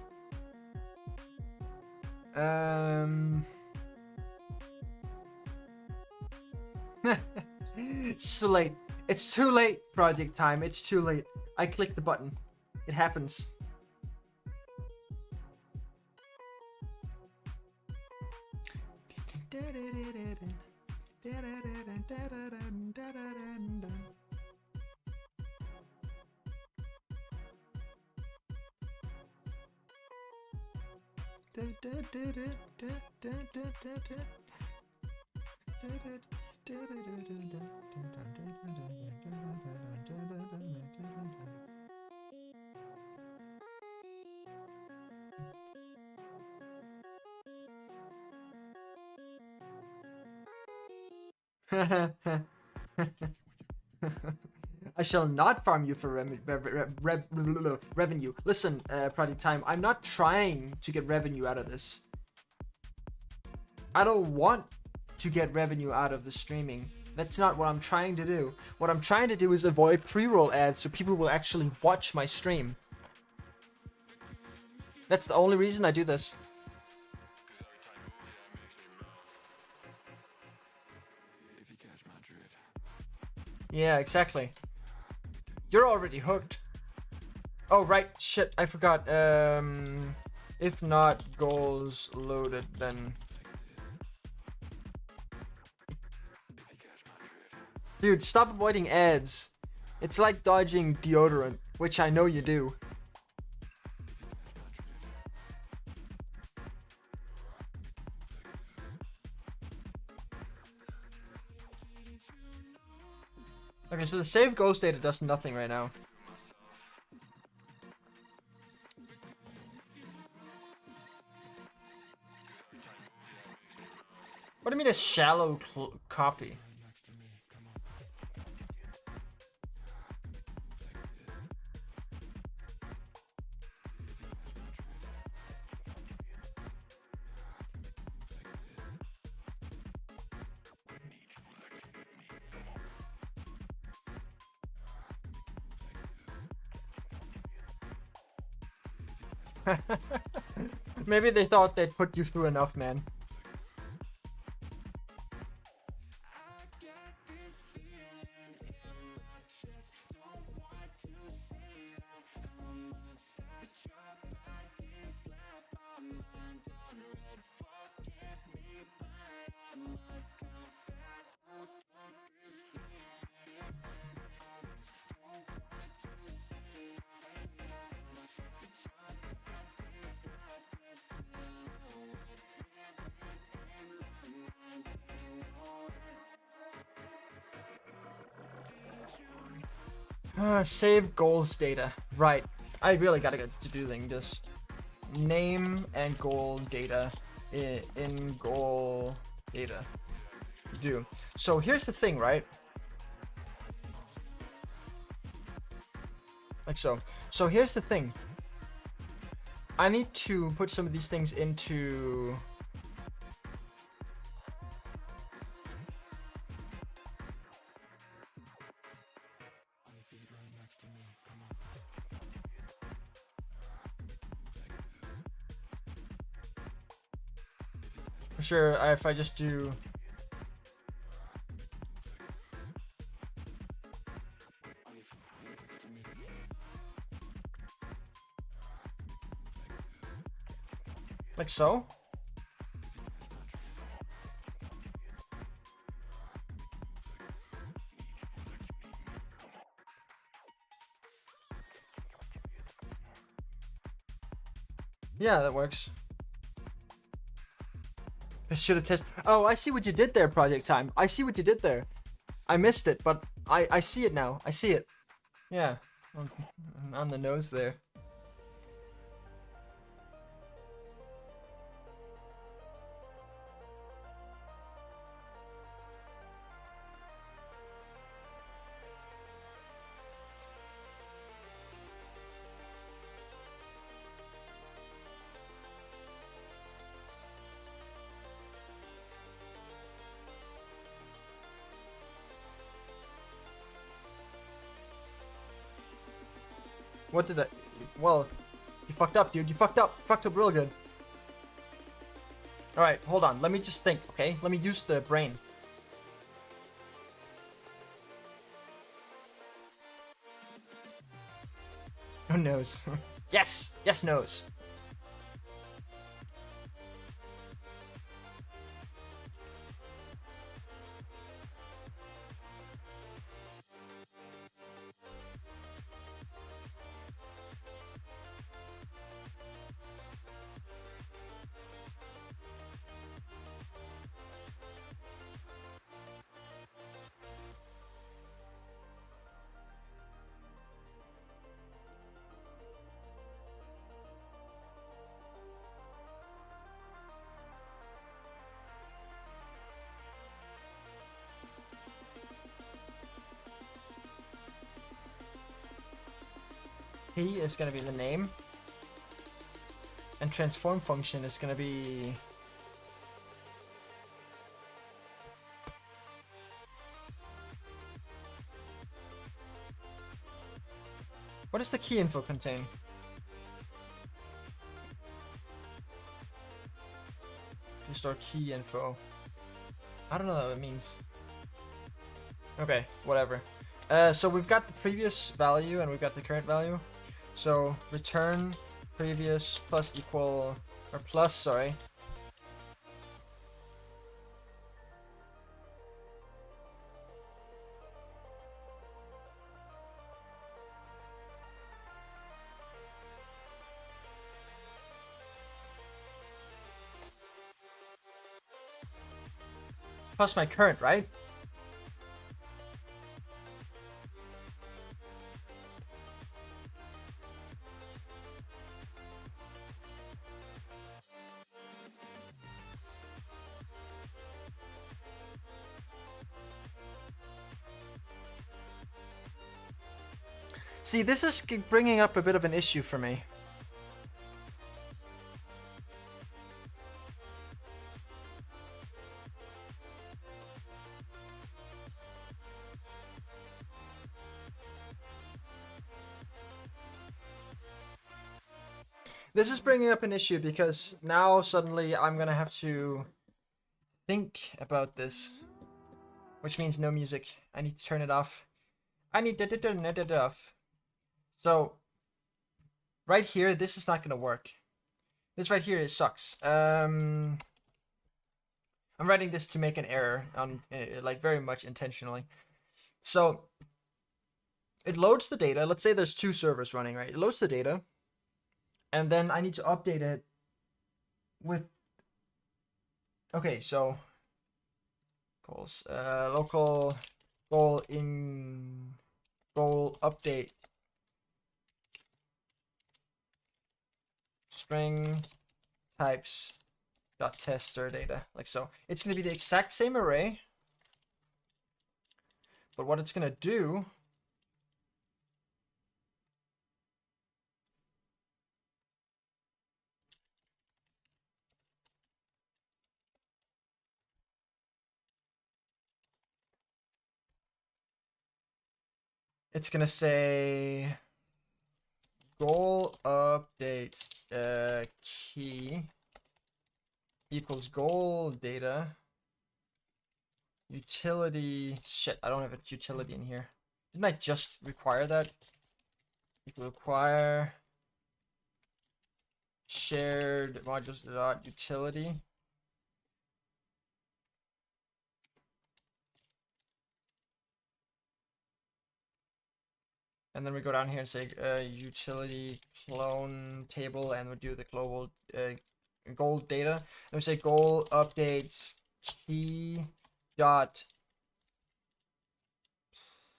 [SPEAKER 1] It's too late. It's too late, project time. It's too late. I clicked the button. It happens. I shall not farm you for revenue. Listen, Project Time, I'm not trying to get revenue out of this. I don't want to get revenue out of the streaming. That's not what I'm trying to do. What I'm trying to do is avoid pre-roll ads so people will actually watch my stream. That's the only reason I do this. Yeah, exactly. You're already hooked. Oh, right. Shit, I forgot. If not goals loaded, then... Dude, stop avoiding ads. It's like dodging deodorant, which I know you do. Okay, so the save goals data does nothing right now. What do you mean a shallow copy? Maybe they thought they'd put you through enough, man. Save goals data. Right. I really gotta get to doing this. Name and goal data in goal data. Do. So here's the thing, right? Like so. So here's the thing. I need to put some of these things into... Sure, if I just do... Like so? Yeah, that works. I should have tested. Oh, I see what you did there, Project Time. I see what you did there. I missed it, but I see it now. I see it. Yeah, on the nose there. What did I... Well, you fucked up, dude. You fucked up. Fucked up real good. Alright, hold on. Let me just think, okay? Let me use the brain. Oh, nose. Yes! Yes, nose. He is going to be the name. And transform function is going to be... What does the key info contain? Restore key info. I don't know what it means. Okay, whatever. So we've got the previous value and we've got the current value. So return previous plus equal, or plus, sorry. Plus my current, right? See, this is bringing up a bit of an issue for me. This is bringing up an issue because now suddenly I'm gonna have to think about this, which means no music. I need to turn it off. I need to turn it off. So right here, this is not gonna work. This right here, it sucks. I'm writing this to make an error, like very much intentionally. So it loads the data. Let's say there's 2 servers running, right? It loads the data. And then I need to update it with, okay, so goals, local goal in goal update string types dot tester data, like so. It's going to be the exact same array, but what it's going to do it's gonna say goal update key equals goal data utility. Shit, I don't have a utility in here. Didn't I just require that? Equal require shared modules dot utility. And then we go down here and say utility clone table, and we do the global goal data. And we say goal updates key dot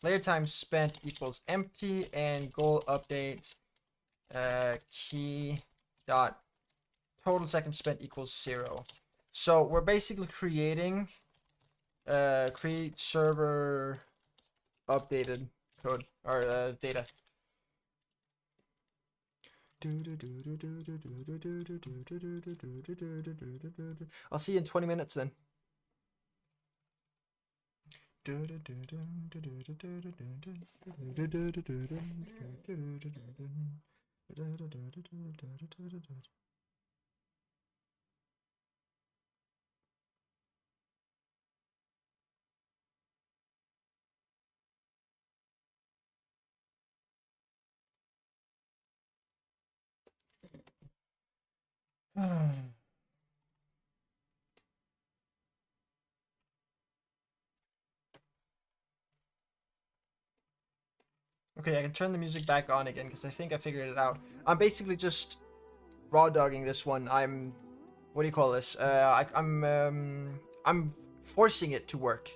[SPEAKER 1] layer time spent equals empty, and goal updates key dot total seconds spent equals 0. So we're basically creating create server updated code or data. I'll see you in 20 minutes then. Okay, I can turn the music back on again because I think I figured it out. I'm basically just raw dogging this one. What do you call this? I'm forcing it to work.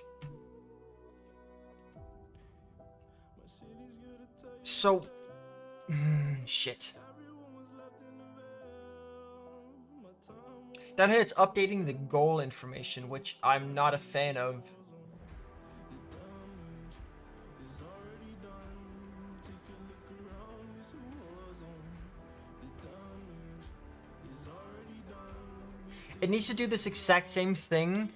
[SPEAKER 1] So, shit. Down here it's updating the goal information, which I'm not a fan of. It needs to do this exact same thing.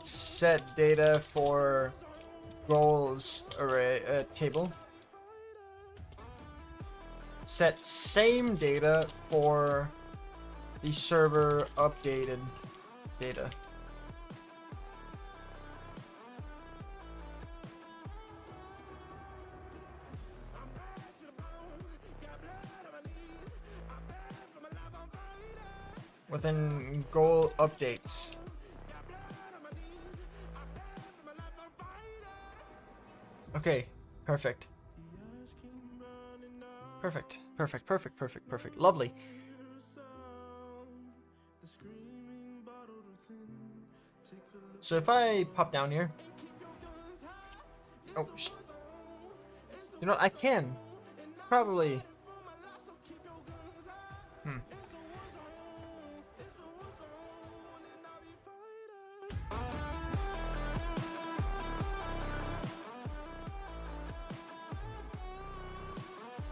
[SPEAKER 1] set data for goals array table. Set same data for the server updated data. Within goal updates. Okay, perfect. Perfect, perfect, perfect, perfect, perfect. Lovely. So if I pop down here. Oh, you know, I can. Probably.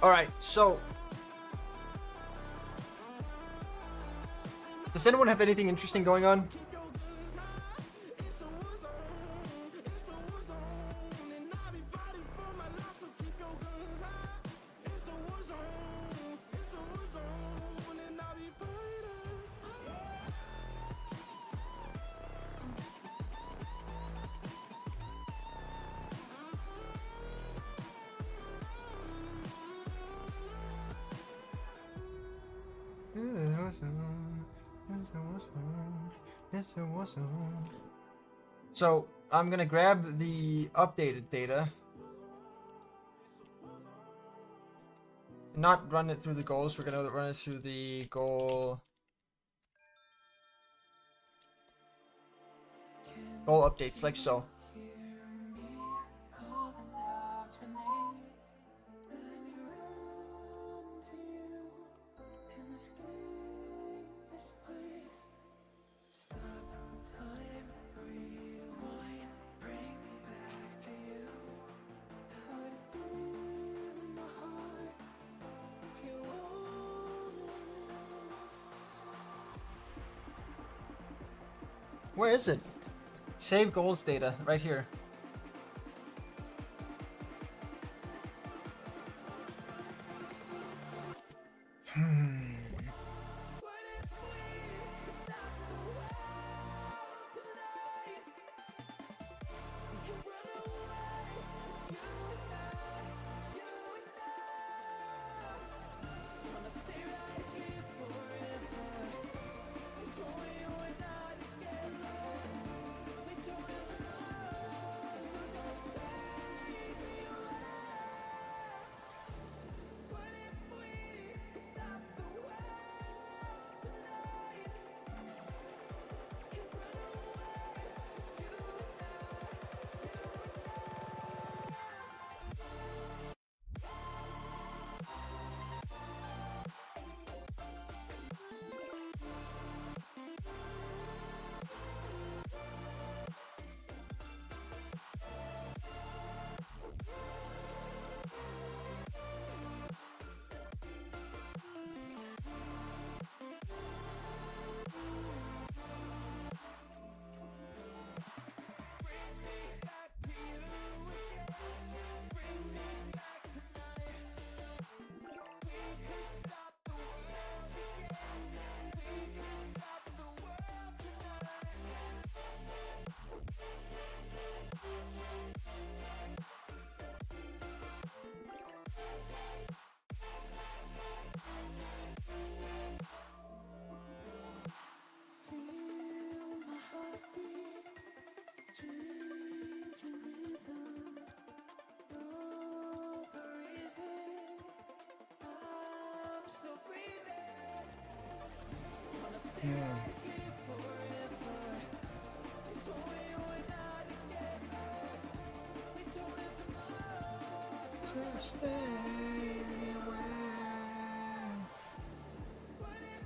[SPEAKER 1] Alright, so. Does anyone have anything interesting going on? So I'm gonna grab the updated data, not run it through the goals. We're gonna run it through the goal updates, like so. Where is it? Save goals data, right here.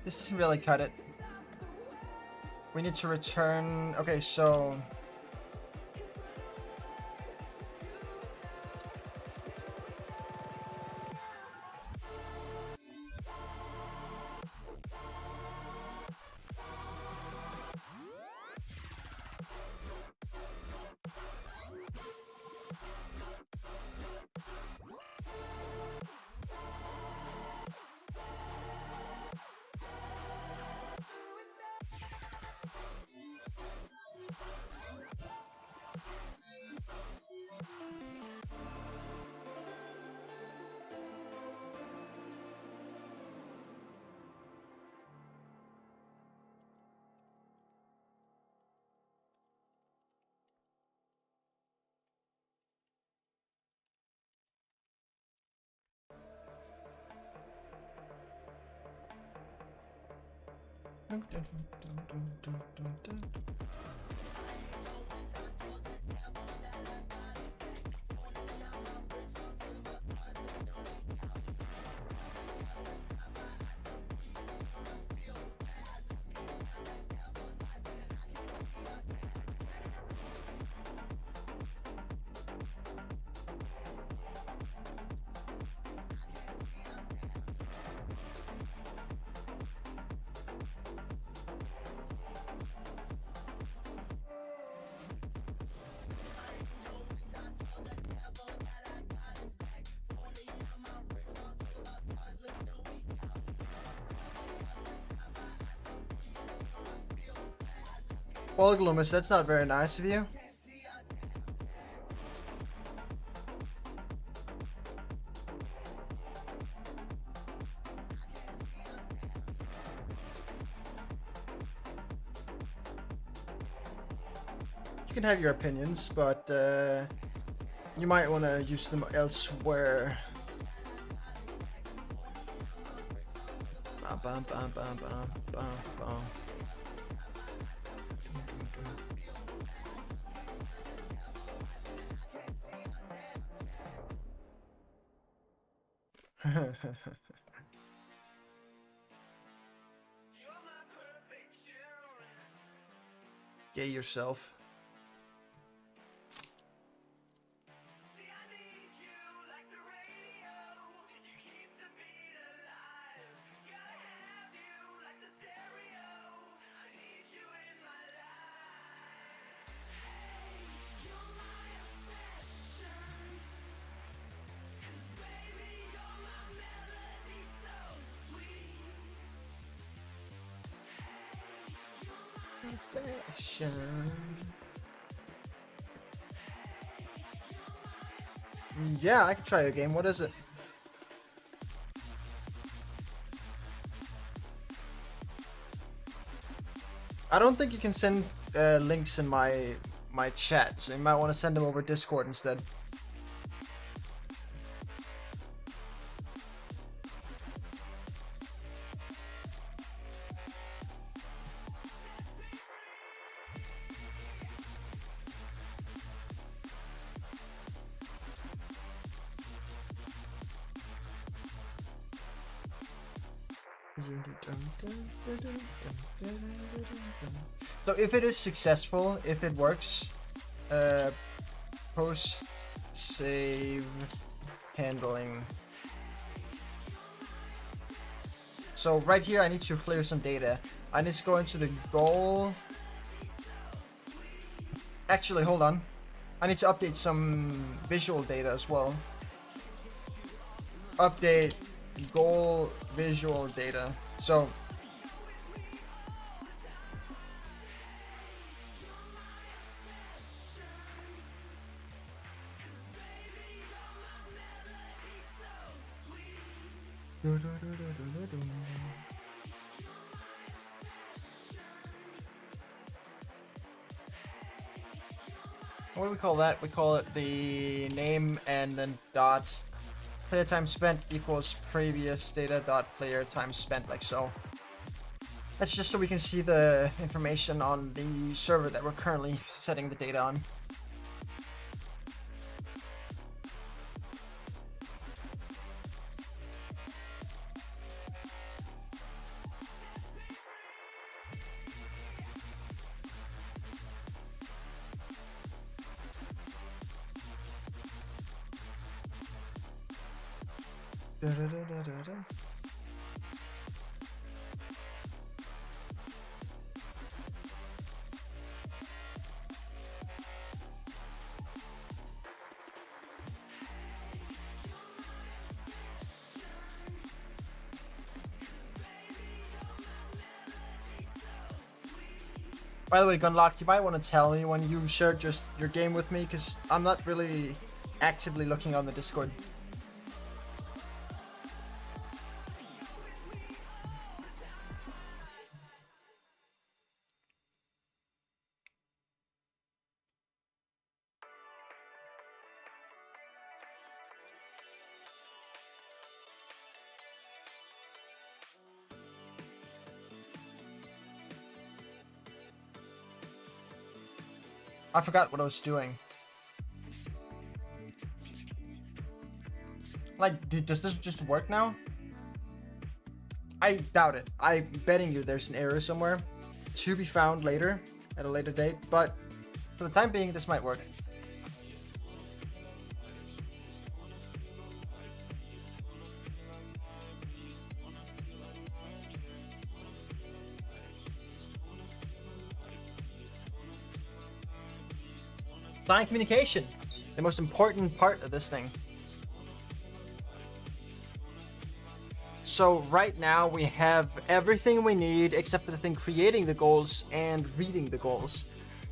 [SPEAKER 1] This doesn't really cut it. We need to return. Okay, so Well, Gloomus, that's not very nice of you. You can have your opinions, but you might want to use them elsewhere. Bum, bum, bum, bum, bum, bum, bum. Gay yourself. Obsession. Yeah, I can try a game. What is it? I don't think you can send links in my chat, so you might want to send them over Discord instead. So if it is successful, if it works, post save handling. So right here I need to clear some data. I need to go into the goal. Actually, hold on. I need to update some visual data as well. Update goal visual data. So what do we call that? We call it the name and then dot player time spent equals previous data dot player time spent, like so. That's just so we can see the information on the server that we're currently setting the data on. By the way, Gunlock, you might want to tell me when you shared just your game with me, because I'm not really actively looking on the Discord. I forgot what I was doing. Like, does this just work now? I doubt it. I'm betting you there's an error somewhere to be found later, at a later date, but for the time being, this might work. Client communication, the most important part of this thing. So right now we have everything we need except for the thing creating the goals and reading the goals.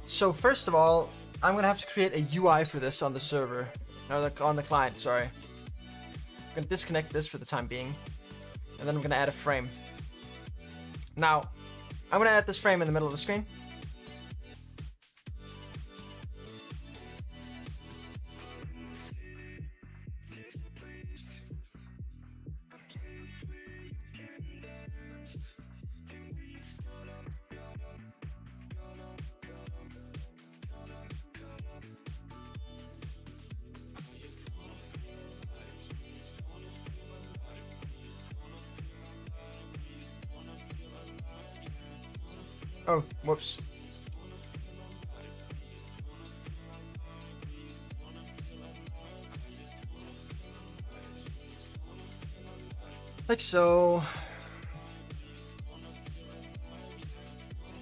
[SPEAKER 1] So first of all, I'm gonna have to create a UI for this on the server, or on the client, sorry. I'm gonna disconnect this for the time being, and then I'm gonna add a frame. Now, I'm gonna add this frame in the middle of the screen. Oh, whoops. Like so.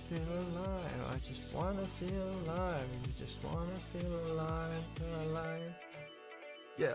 [SPEAKER 1] Feel alive, I just wanna feel alive. You just wanna feel alive, alive. Yeah.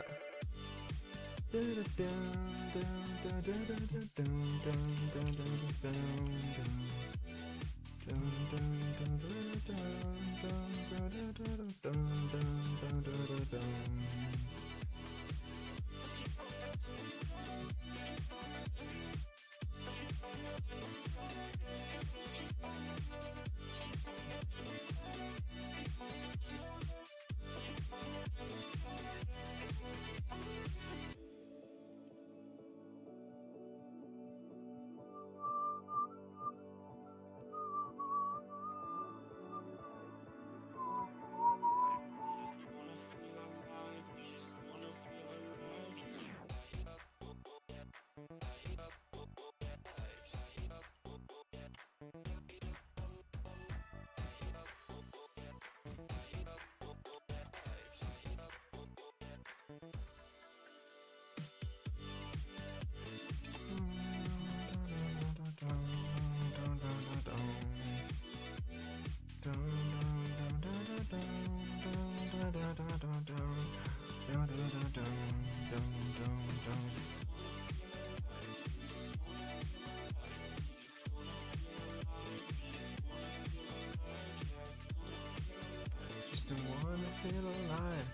[SPEAKER 1] Just wanna feel alive,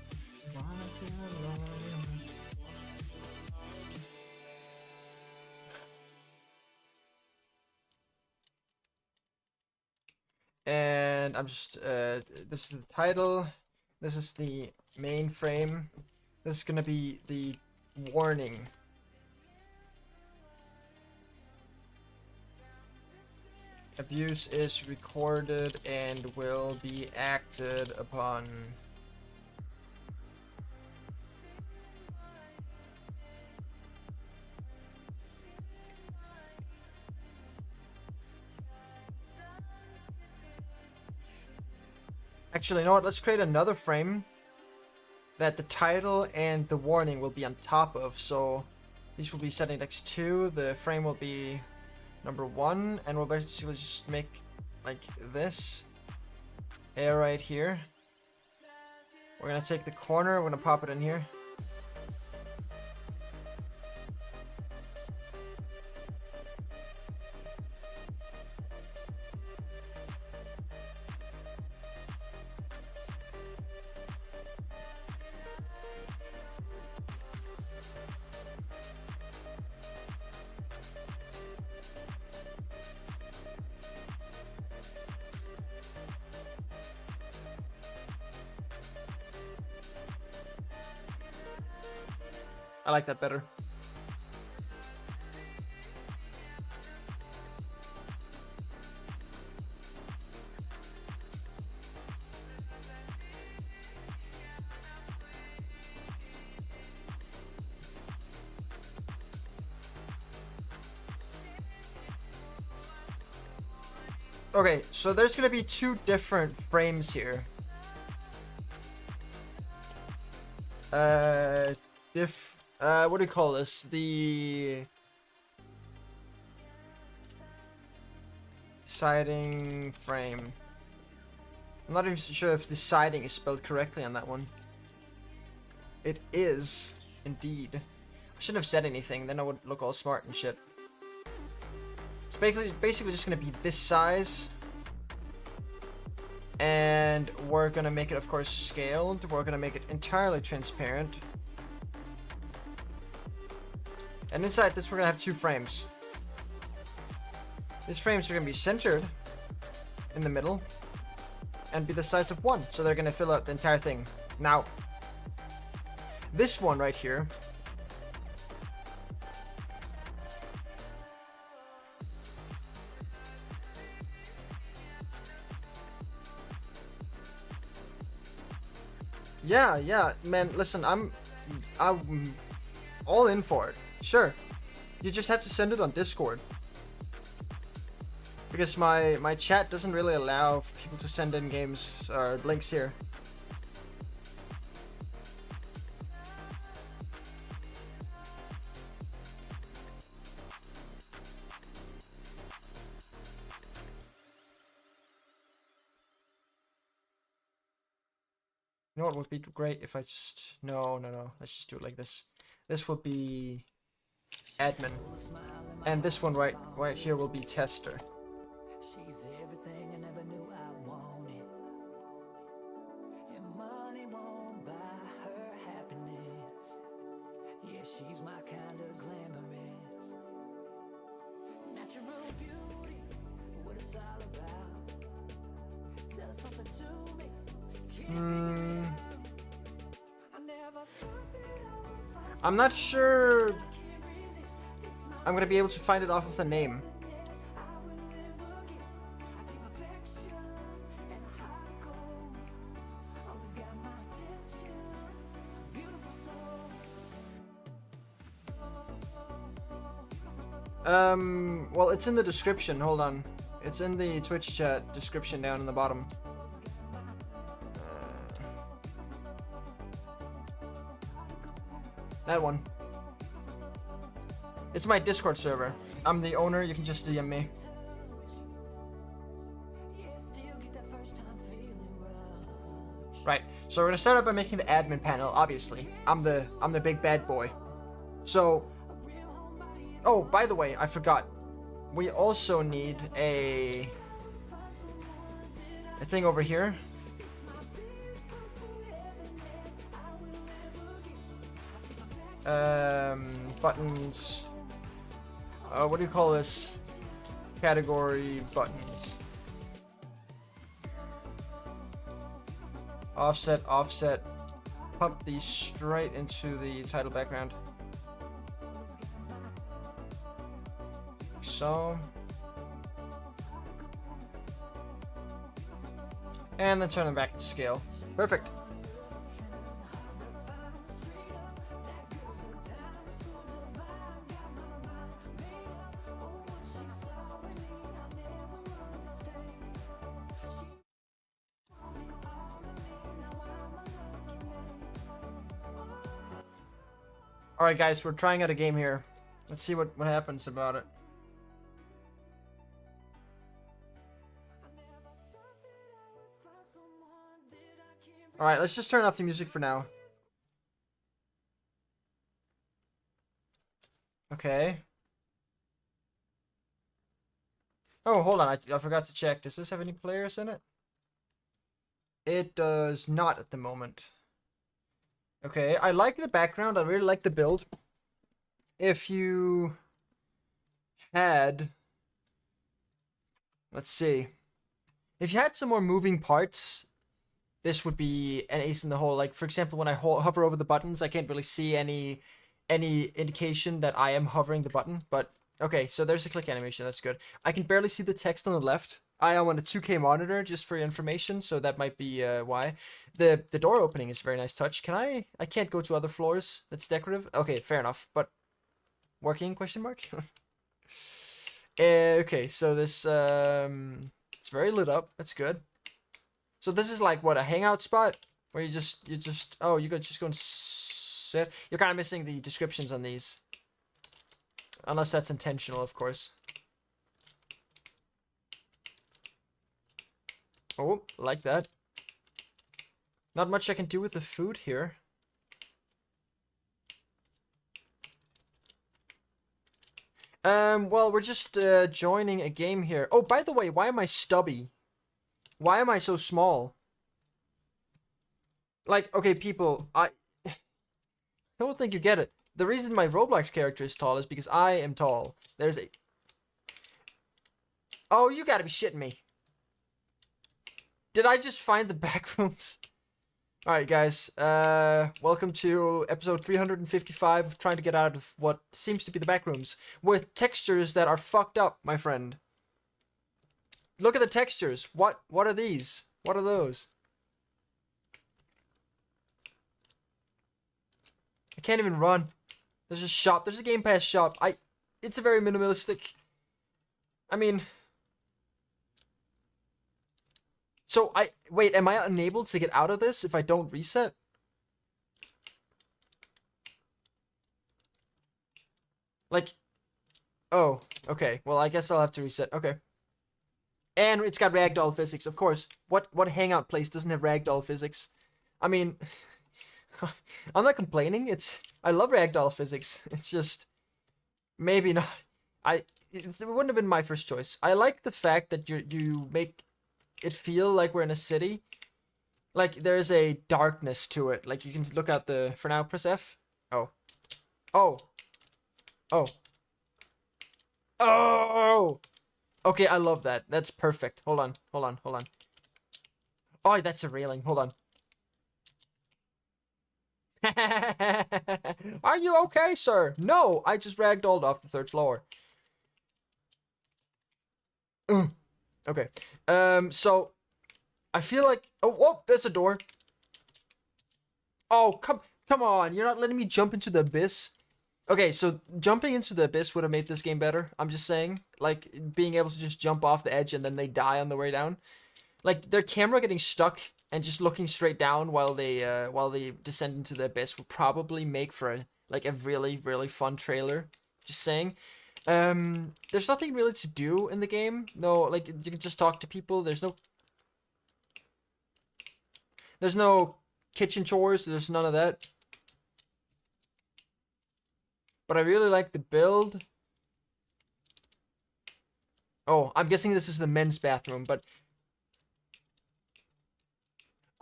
[SPEAKER 1] wanna feel alive. And I'm just, this is the title, this is the main frame, this is gonna be the warning. Abuse is recorded and will be acted upon. Actually, you know what? Let's create another frame that the title and the warning will be on top of. So these will be set index 2. The frame will be number 1, and we'll basically just make like this area right here. We're gonna take the corner, we're gonna pop it in here. I like that better. Okay, so there's gonna be two different frames here. What do you call this? The siding frame. I'm not even sure if the siding is spelled correctly on that one. It is, indeed. I shouldn't have said anything, then I would look all smart and shit. It's basically just gonna be this size. And we're gonna make it, of course, scaled. We're gonna make it entirely transparent. And inside this, we're gonna have two frames. These frames are gonna be centered in the middle and be the size of one. So they're gonna fill out the entire thing. Now, this one right here, yeah, man, listen, I'm all in for it. Sure. You just have to send it on Discord. Because my chat doesn't really allow people to send in games or links here. You know what would be great if I just... No. Let's just do it like this. This will be admin. And this one right here will be tester.
[SPEAKER 2] She's everything I never knew I wanted. And money won't buy her happiness. Yeah, she's my kind of glamorous. Natural beauty, what it's all about. Tell something to me.
[SPEAKER 1] I'm not sure I'm gonna be able to find it off of the name. Well, it's in the description. Hold on. It's in the Twitch chat description down in the bottom. That one. It's my Discord server. I'm the owner. You can just DM me. Right. So we're gonna start out by making the admin panel. Obviously, I'm the big bad boy. So. Oh, by the way, I forgot. We also need a thing over here. Buttons. What do you call this? Category buttons. Offset. Pump these straight into the title background. So. And then turn them back to scale. Perfect. Alright guys, we're trying out a game here. Let's see what happens about it. Alright, let's just turn off the music for now. Okay. Oh, hold on, I forgot to check. Does this have any players in it? It does not at the moment. Okay, I like the background. I really like the build. If you had... Let's see. If you had some more moving parts, this would be an ace in the hole. Like, for example, when I hover over the buttons, I can't really see any indication that I am hovering the button. But, okay, so there's a click animation. That's good. I can barely see the text on the left. I am on a 2K monitor, just for your information, so that might be why. The door opening is a very nice touch. Can I can't go to other floors. That's decorative. Okay, fair enough. But working question mark? Okay, so this It's very lit up. That's good. So this is like what, a hangout spot where you just oh, you could just go and sit. You're kind of missing the descriptions on these, unless that's intentional, of course. Oh, like that. Not much I can do with the food here. Well, we're just joining a game here. Oh, by the way, why am I stubby? Why am I so small? Like, okay, people, I don't think you get it. The reason my Roblox character is tall is because I am tall. There's a... Oh, you gotta be shitting me. Did I just find the back rooms? Alright, guys. Welcome to episode 355 of trying to get out of what seems to be the back rooms. With textures that are fucked up, my friend. Look at the textures. What are these? What are those? I can't even run. There's a shop. There's a Game Pass shop. It's a very minimalistic... I mean... So, wait, am I unable to get out of this if I don't reset? Like... Oh, okay. Well, I guess I'll have to reset. Okay. And it's got ragdoll physics, of course. What hangout place doesn't have ragdoll physics? I mean... I'm not complaining. I love ragdoll physics. It's just maybe not. It wouldn't have been my first choice. I like the fact that you make it feel like we're in a city. Like there's a darkness to it. Like you can look at the... For now, press F. Oh. Oh. Oh. Oh. Okay, I love that. That's perfect. Hold on. Oh, that's a railing. Hold on. Are you okay, sir? No, I just ragdolled off the 3rd floor. Okay. So I feel like oh, there's a door. Oh, come on. You're not letting me jump into the abyss. Okay, so jumping into the abyss would have made this game better. I'm just saying, like being able to just jump off the edge and then they die on the way down. Like their camera getting stuck and just looking straight down while they descend into the abyss will probably make for a really, really fun trailer. Just saying. There's nothing really to do in the game. No, like you can just talk to people. There's no kitchen chores. There's none of that. But I really like the build. Oh, I'm guessing this is the men's bathroom, but...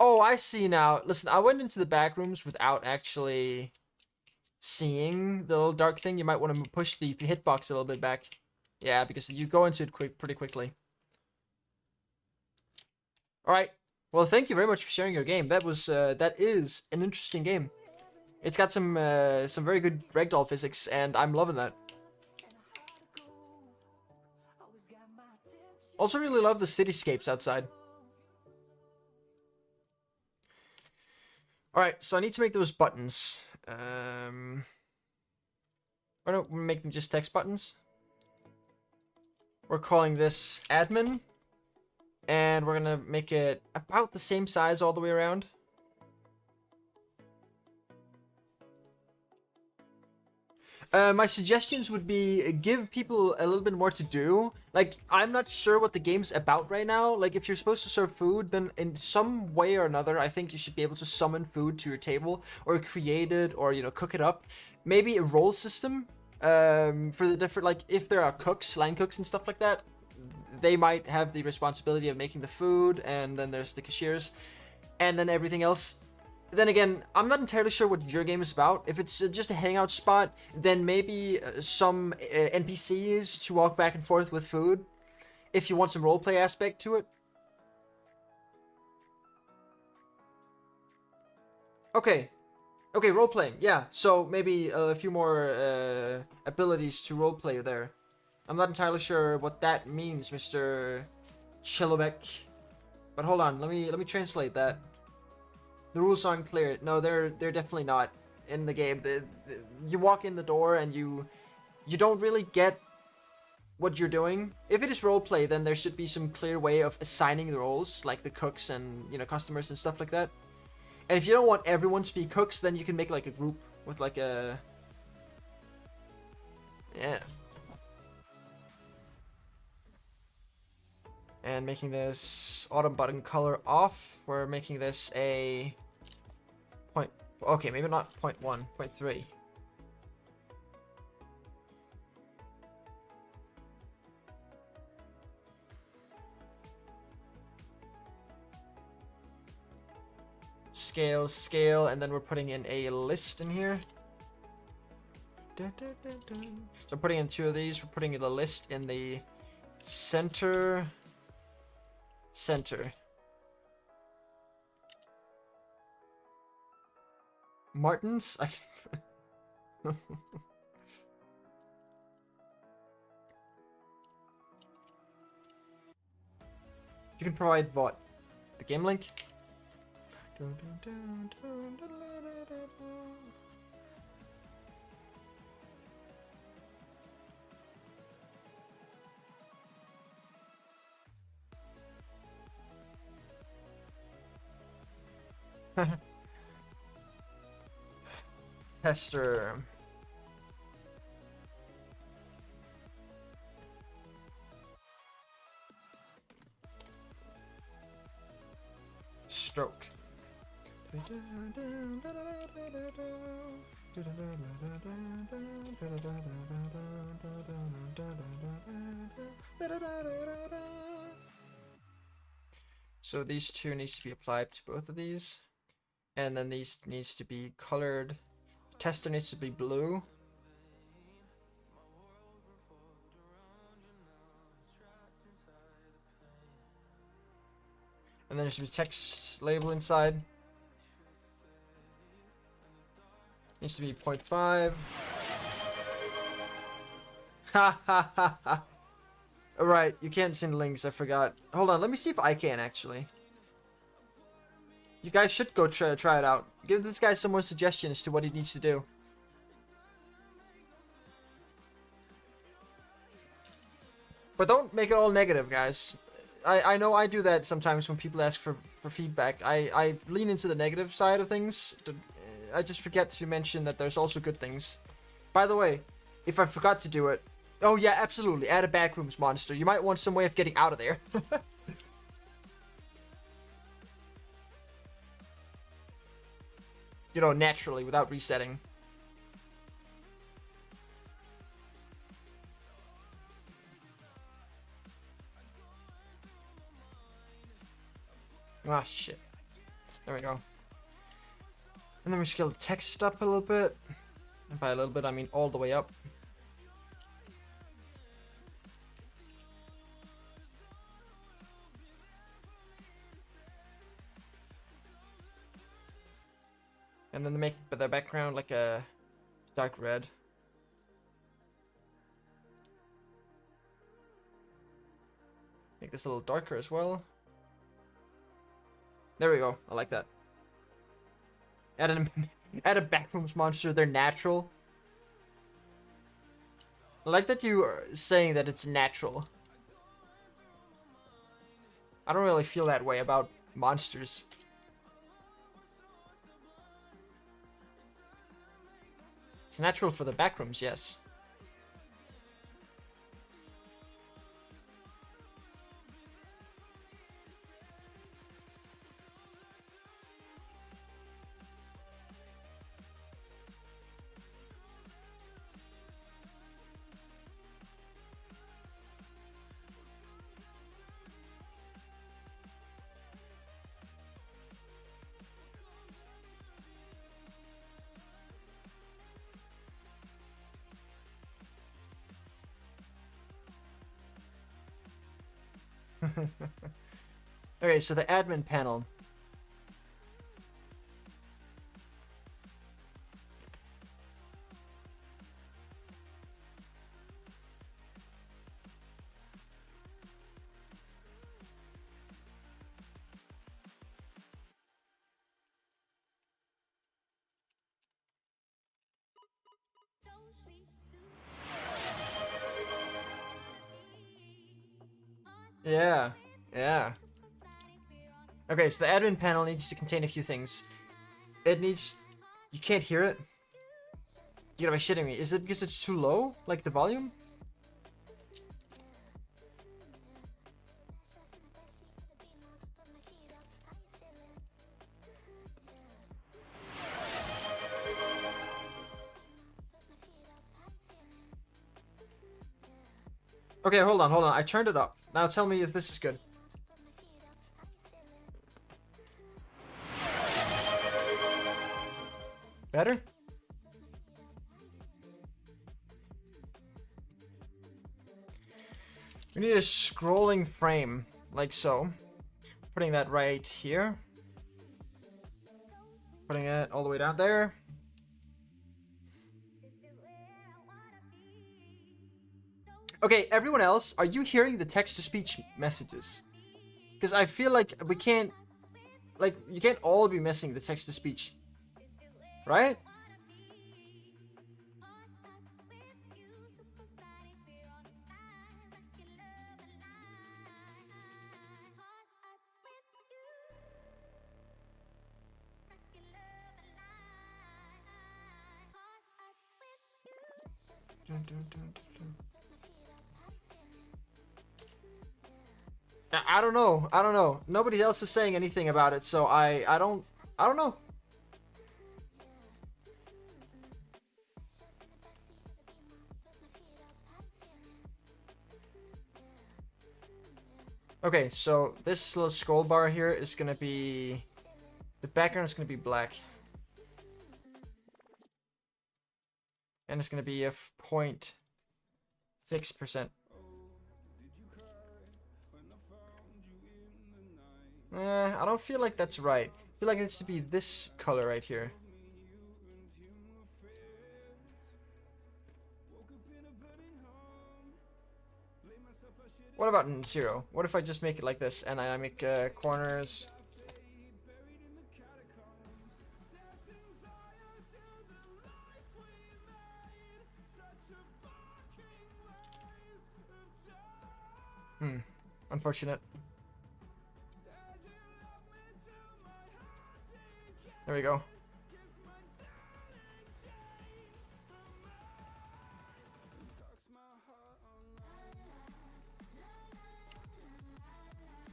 [SPEAKER 1] Oh, I see now. Listen, I went into the back rooms without actually seeing the little dark thing. You might want to push the hitbox a little bit back. Yeah, because you go into it pretty quickly. Alright. Well, thank you very much for sharing your game. That is an interesting game. It's got some very good ragdoll physics, and I'm loving that. Also really love the cityscapes outside. Alright, so I need to make those buttons. Why don't we make them just text buttons? We're calling this admin. And we're gonna make it about the same size all the way around. My suggestions would be give people a little bit more to do. Like, I'm not sure what the game's about right now. Like, if you're supposed to serve food, then in some way or another, I think you should be able to summon food to your table or create it or, you know, cook it up. Maybe a role system for the different, like, if there are cooks, line cooks and stuff like that, they might have the responsibility of making the food, and then there's the cashiers, and then everything else. Then again, I'm not entirely sure what your game is about. If it's just a hangout spot, then maybe some NPCs to walk back and forth with food. If you want some roleplay aspect to it. Okay. Okay, roleplaying. Yeah, so maybe a few more abilities to roleplay there. I'm not entirely sure what that means, Mr. Chelobek. But hold on, let me translate that. The rules aren't clear. No, they're definitely not in the game. You walk in the door and you don't really get what you're doing. If it is roleplay, then there should be some clear way of assigning the roles, like the cooks and, you know, customers and stuff like that. And if you don't want everyone to be cooks, then you can make like a group with like a... Yeah. And making this autumn button color off, we're making this a point... Okay, maybe not 0.1, 0.3. Scale, scale, and then we're putting in a list in here. So putting in 2 of these, we're putting the list in the center. Martins? You can provide what? The game link? Tester. Stroke. So these 2 needs to be applied to both of these. And then these needs to be colored. Tester needs to be blue. And then there should be text label inside. Needs to be 0.5. Ha ha ha ha. Alright, you can't send links, I forgot. Hold on, let me see if I can actually. You guys should go try it out. Give this guy some more suggestions to what he needs to do. But don't make it all negative, guys. I know I do that sometimes when people ask for feedback. I lean into the negative side of things. I just forget to mention that there's also good things. By the way, if I forgot to do it... Oh yeah, absolutely. Add a backrooms monster. You might want some way of getting out of there. You know, naturally, without resetting. Ah, shit. There we go. And then we scale the text up a little bit. And by a little bit, I mean all the way up. And then make the background like a dark red. Make this a little darker as well. There we go. I like that. Add a backrooms monster. They're natural. I like that you are saying that it's natural. I don't really feel that way about monsters. It's natural for the backrooms, yes. Okay, so the admin panel. Yeah. Yeah. Okay, so the admin panel needs to contain a few things. It needs... You can't hear it? You gotta be shitting me. Is it because it's too low? Like the volume? Okay, hold on, hold on. I turned it up. Now tell me if this is good. Better? We need a scrolling frame, like so. Putting that right here. Putting it all the way down there. Okay, everyone else, are you hearing the text-to-speech messages? Because I feel like we can't... Like, you can't all be missing the text-to-speech. Right? I don't know. I don't know. Nobody else is saying anything about it, so I don't know. Okay, so this little scroll bar here is gonna be... The background is gonna be black. And it's gonna be a 0.6%. I don't feel like that's right. I feel like it needs to be this color right here. What about 0? What if I just make it like this and I make corners? Unfortunate. There we go.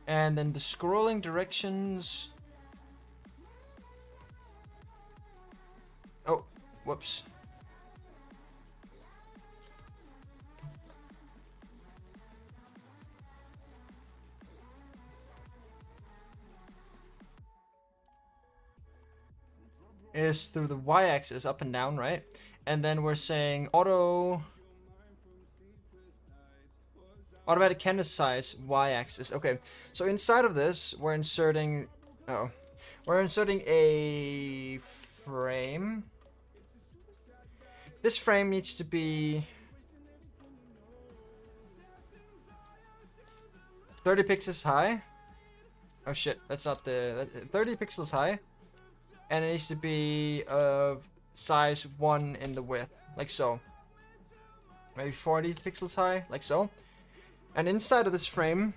[SPEAKER 1] And then the scrolling directions. Oh, whoops. Is through the y-axis, up and down, right? And then we're saying automatic canvas size y-axis. Okay, so inside of this, we're inserting a frame. This frame needs to be 30 pixels high. Oh shit, that's not the 30 pixels high. And it needs to be of size 1 in the width, like so. Maybe 40 pixels high, like so. And inside of this frame,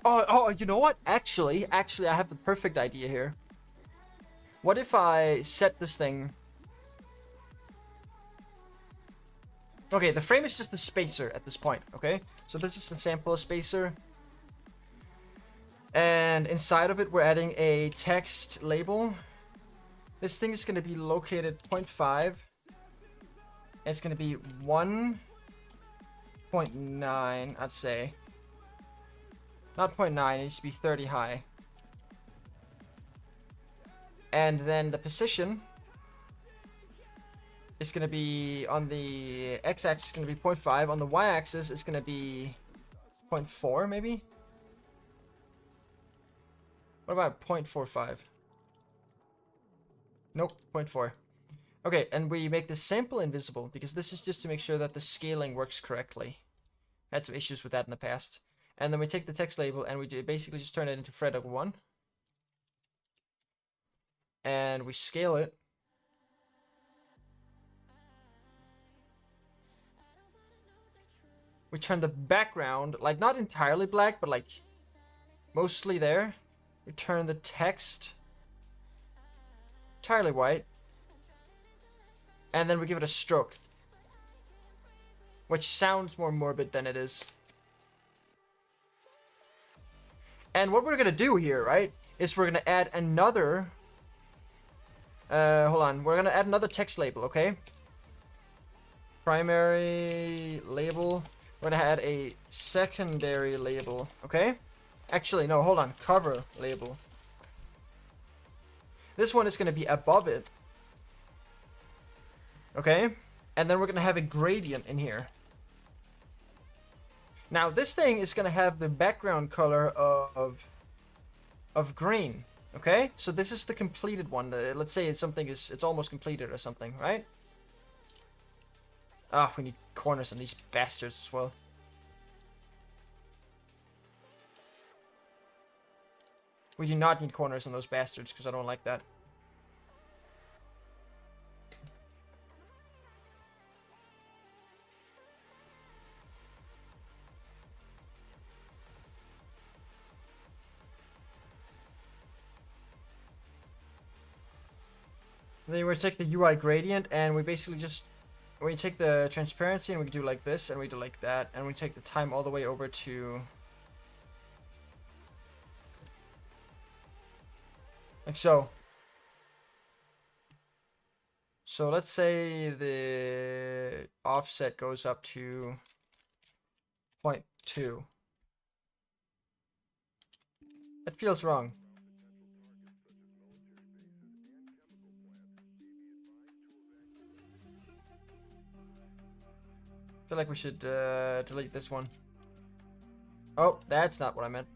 [SPEAKER 1] oh, you know what? Actually, I have the perfect idea here. What if I set this thing? Okay, the frame is just the spacer at this point, okay? So this is the sample spacer. And inside of it, we're adding a text label. This thing is going to be located 0.5. It's going to be 1.9, I'd say. Not 0.9, it needs to be 30 high. And then the position is going to be on the x-axis, going to be 0.5. On the y-axis, it's going to be 0.4, maybe? What about 0.45? Nope, 0.4. Okay, and we make the sample invisible, because this is just to make sure that the scaling works correctly. Had some issues with that in the past. And then we take the text label, and we basically just turn it into thread of 1. And we scale it. We turn the background, like not entirely black, but like mostly there. We turn the text entirely white. And then we give it a stroke, which sounds more morbid than it is. And what we're gonna do here, right, is we're gonna add another, hold on, we're gonna add another text label, okay? Primary label. We're gonna add a secondary label, okay? Actually, no, hold on, cover label. This one is gonna be above it. Okay? And then we're gonna have a gradient in here. Now, this thing is gonna have the background color of green. Okay? So this is the completed one. Let's say it's almost completed or something, right? Ah, we need corners on these bastards as well. We do not need corners on those bastards because I don't like that. Then we take the UI gradient and we basically just, we take the transparency and we do like this and we do like that, and we take the time all the way over to like so. So let's say the offset goes up to 0.2. That feels wrong. I feel like we should delete this one. Oh, that's not what I meant.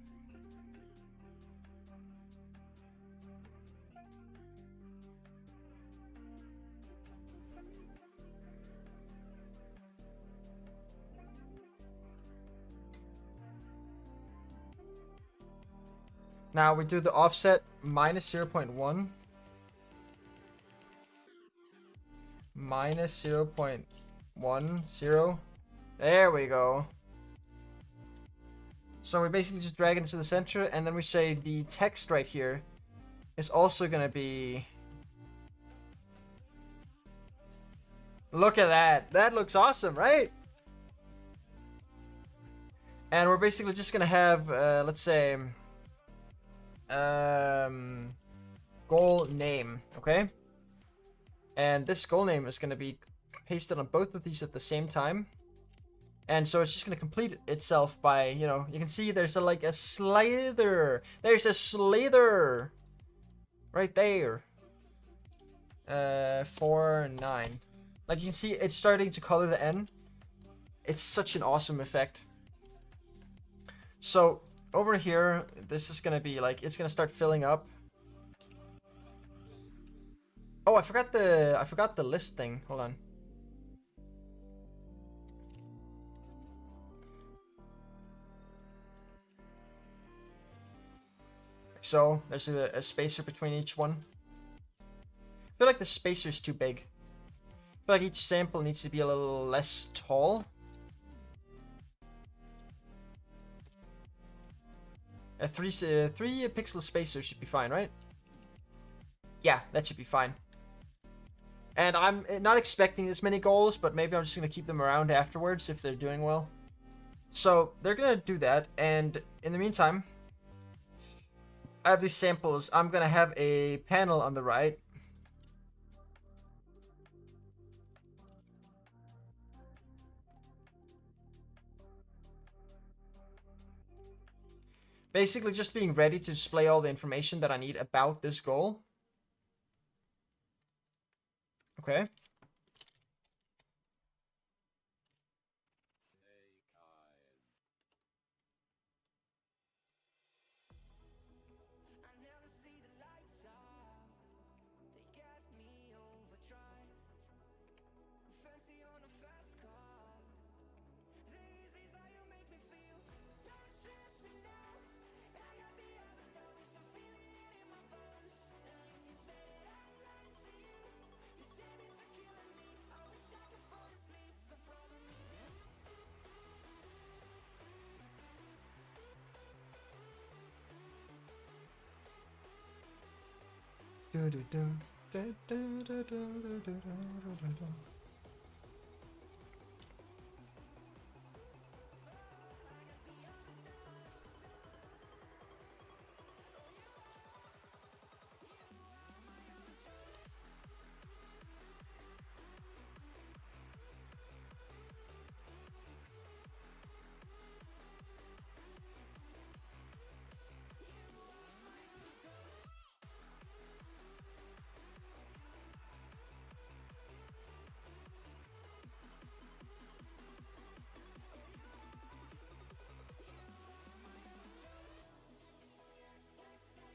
[SPEAKER 1] Now we do the offset minus 0.1. Minus 0.10. There we go. So we basically just drag it into the center, and then we say the text right here is also gonna be... Look at that. That looks awesome, right? And we're basically just gonna have, let's say, goal name, okay? And this goal name is gonna be pasted on both of these at the same time. And so it's just going to complete itself by, you know, you can see there's like a slither. There's a slither right there. 4, 9. Like you can see it's starting to color the N. It's such an awesome effect. So over here, this is going to be like, it's going to start filling up. Oh, I forgot the list thing. Hold on. So there's a spacer between each one. I feel like the spacer's too big. I feel like each sample needs to be a little less tall. A 3 pixel spacer should be fine, right? Yeah, that should be fine. And I'm not expecting this many goals, but maybe I'm just going to keep them around afterwards if they're doing well. So they're going to do that, and in the meantime, I have these samples. I'm going to have a panel on the right. Basically just being ready to display all the information that I need about this goal. Okay.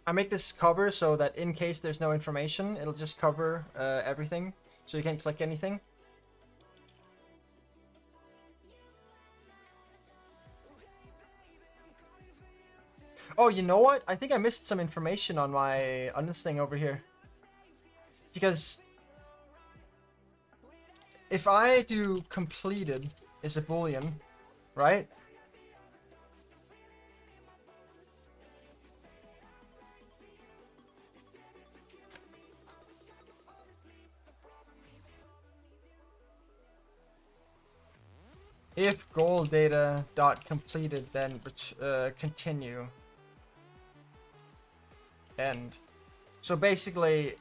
[SPEAKER 1] I make this cover so that in case there's no information, it'll just cover everything, so you can't click anything. Oh, you know what? I think I missed some information on this thing over here. Because if I do completed is a boolean, right? If goal data dot completed, then continue. End. So basically,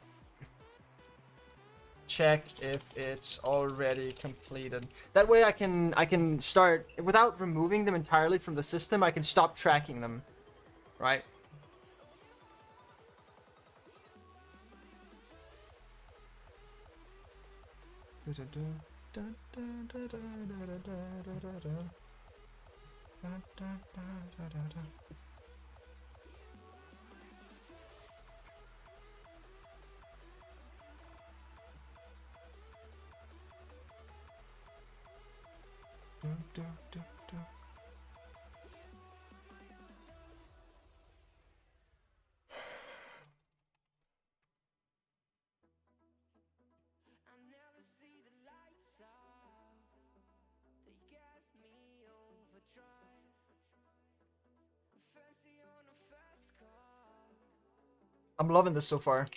[SPEAKER 1] check if it's already completed. That way I can start without removing them entirely from the system. I can stop tracking them, right? I'm loving this so far.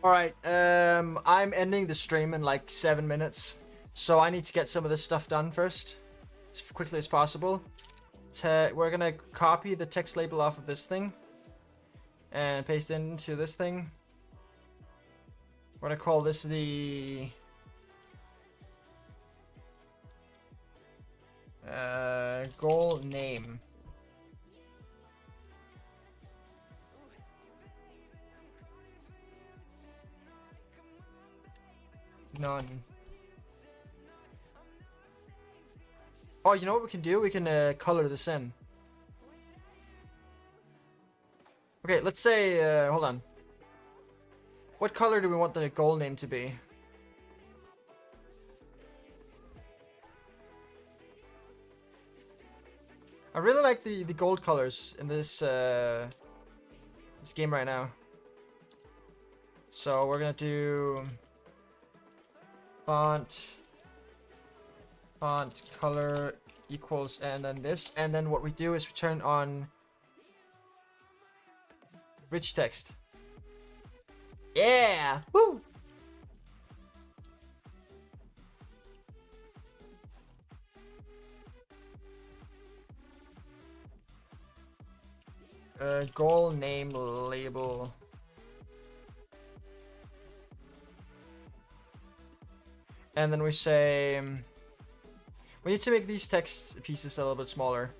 [SPEAKER 1] Alright, I'm ending the stream in like 7 minutes, so I need to get some of this stuff done first, as quickly as possible. We're gonna copy the text label off of this thing, and paste it into this thing. We're gonna call this the... goal name. None. Oh, you know what we can do? We can color this in. Okay, let's say, hold on. What color do we want the goal name to be? I really like the gold colors in this this game right now. So we're gonna do font color equals, and then this, and then what we do is we turn on rich text. Yeah! Woo! Goal name label. And then we say, we need to make these text pieces a little bit smaller.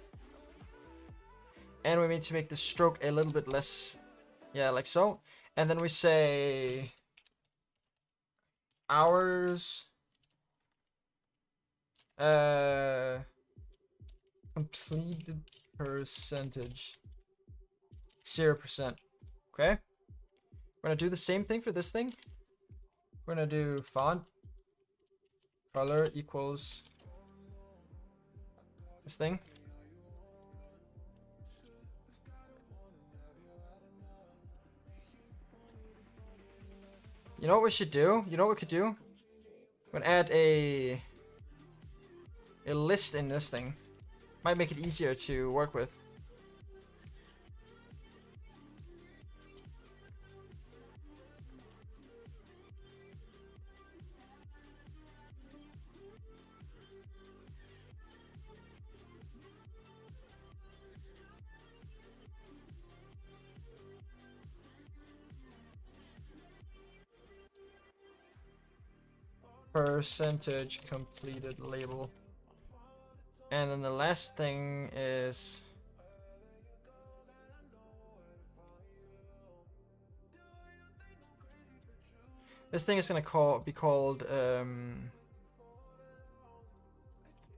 [SPEAKER 1] And we need to make the stroke a little bit less, yeah, like so. And then we say hours completed percentage 0%. Okay, we're gonna do the same thing for this thing. We're gonna do font color equals this thing. You know what we should do? You know what we could do? We're gonna add a list in this thing. Might make it easier to work with. Percentage completed label. And then the last thing is this thing is gonna be called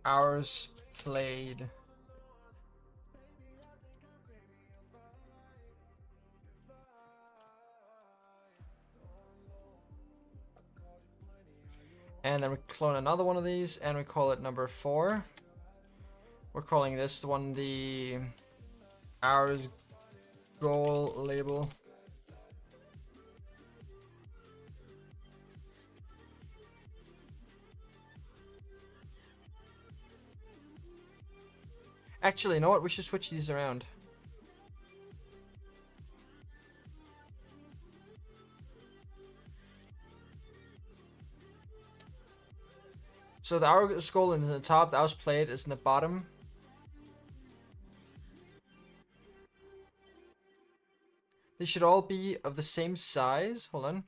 [SPEAKER 1] hours played. And then we clone another one of these and we call it number 4. We're calling this one the hours goal label. Actually, you know what? We should switch these around. So the hours goal is in the top, the hours played is in the bottom. They should all be of the same size. Hold on.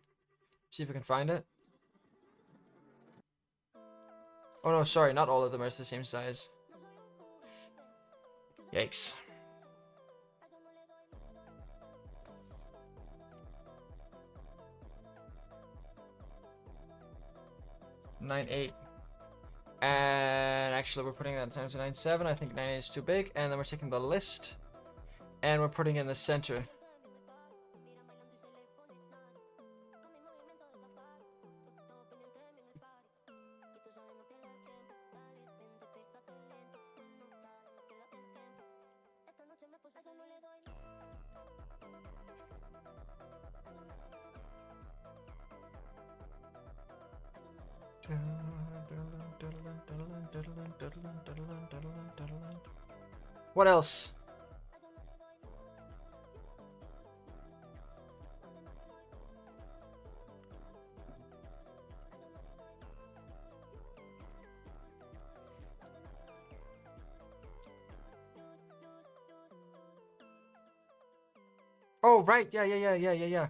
[SPEAKER 1] See if I can find it. Oh no, sorry, not all of them are the same size. Yikes. Nine eight. And actually we're putting that times 9.7. I think 9.8 is too big. And then we're taking the list and we're putting it in the center. What else? Oh, right. Yeah.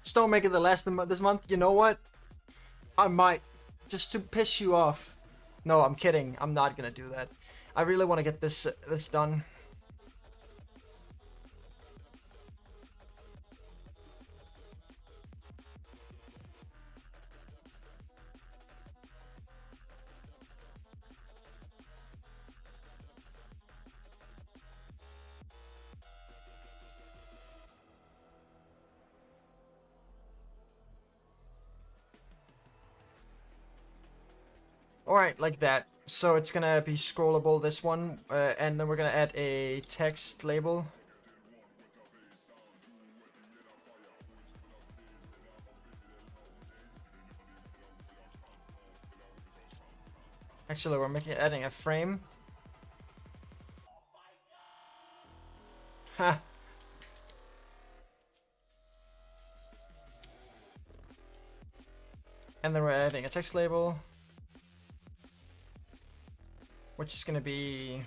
[SPEAKER 1] Just don't make it the last of this month. You know what? I might. Just to piss you off. No, I'm kidding. I'm not gonna do that. I really want to get this done. Alright, like that. So it's gonna be scrollable, this one, and then we're gonna add a text label. Actually, we're adding a frame. Ha! And then we're adding a text label, which is gonna be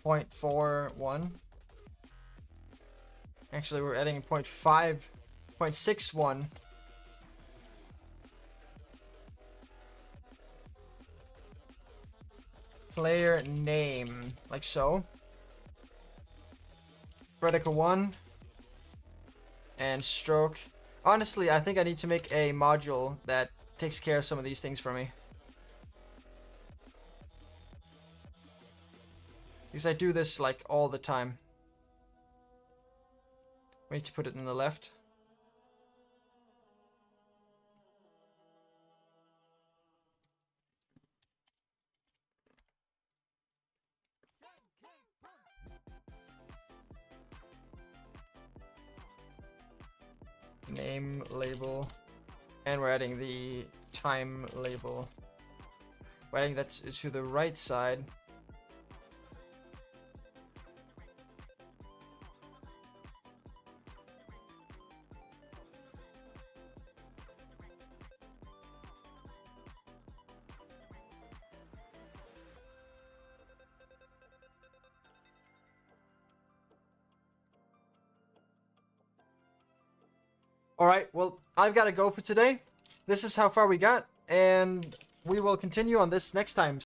[SPEAKER 1] 0.41. Actually, we're adding 0.5, 0.61. Player name, like so. Vertical 1. And stroke. Honestly, I think I need to make a module that takes care of some of these things for me. Because I do this like all the time. We need to put it in the left. Name label. And we're adding the time label. We're adding that to the right side. Alright, well, I've got to go for today. This is how far we got, and we will continue on this next time.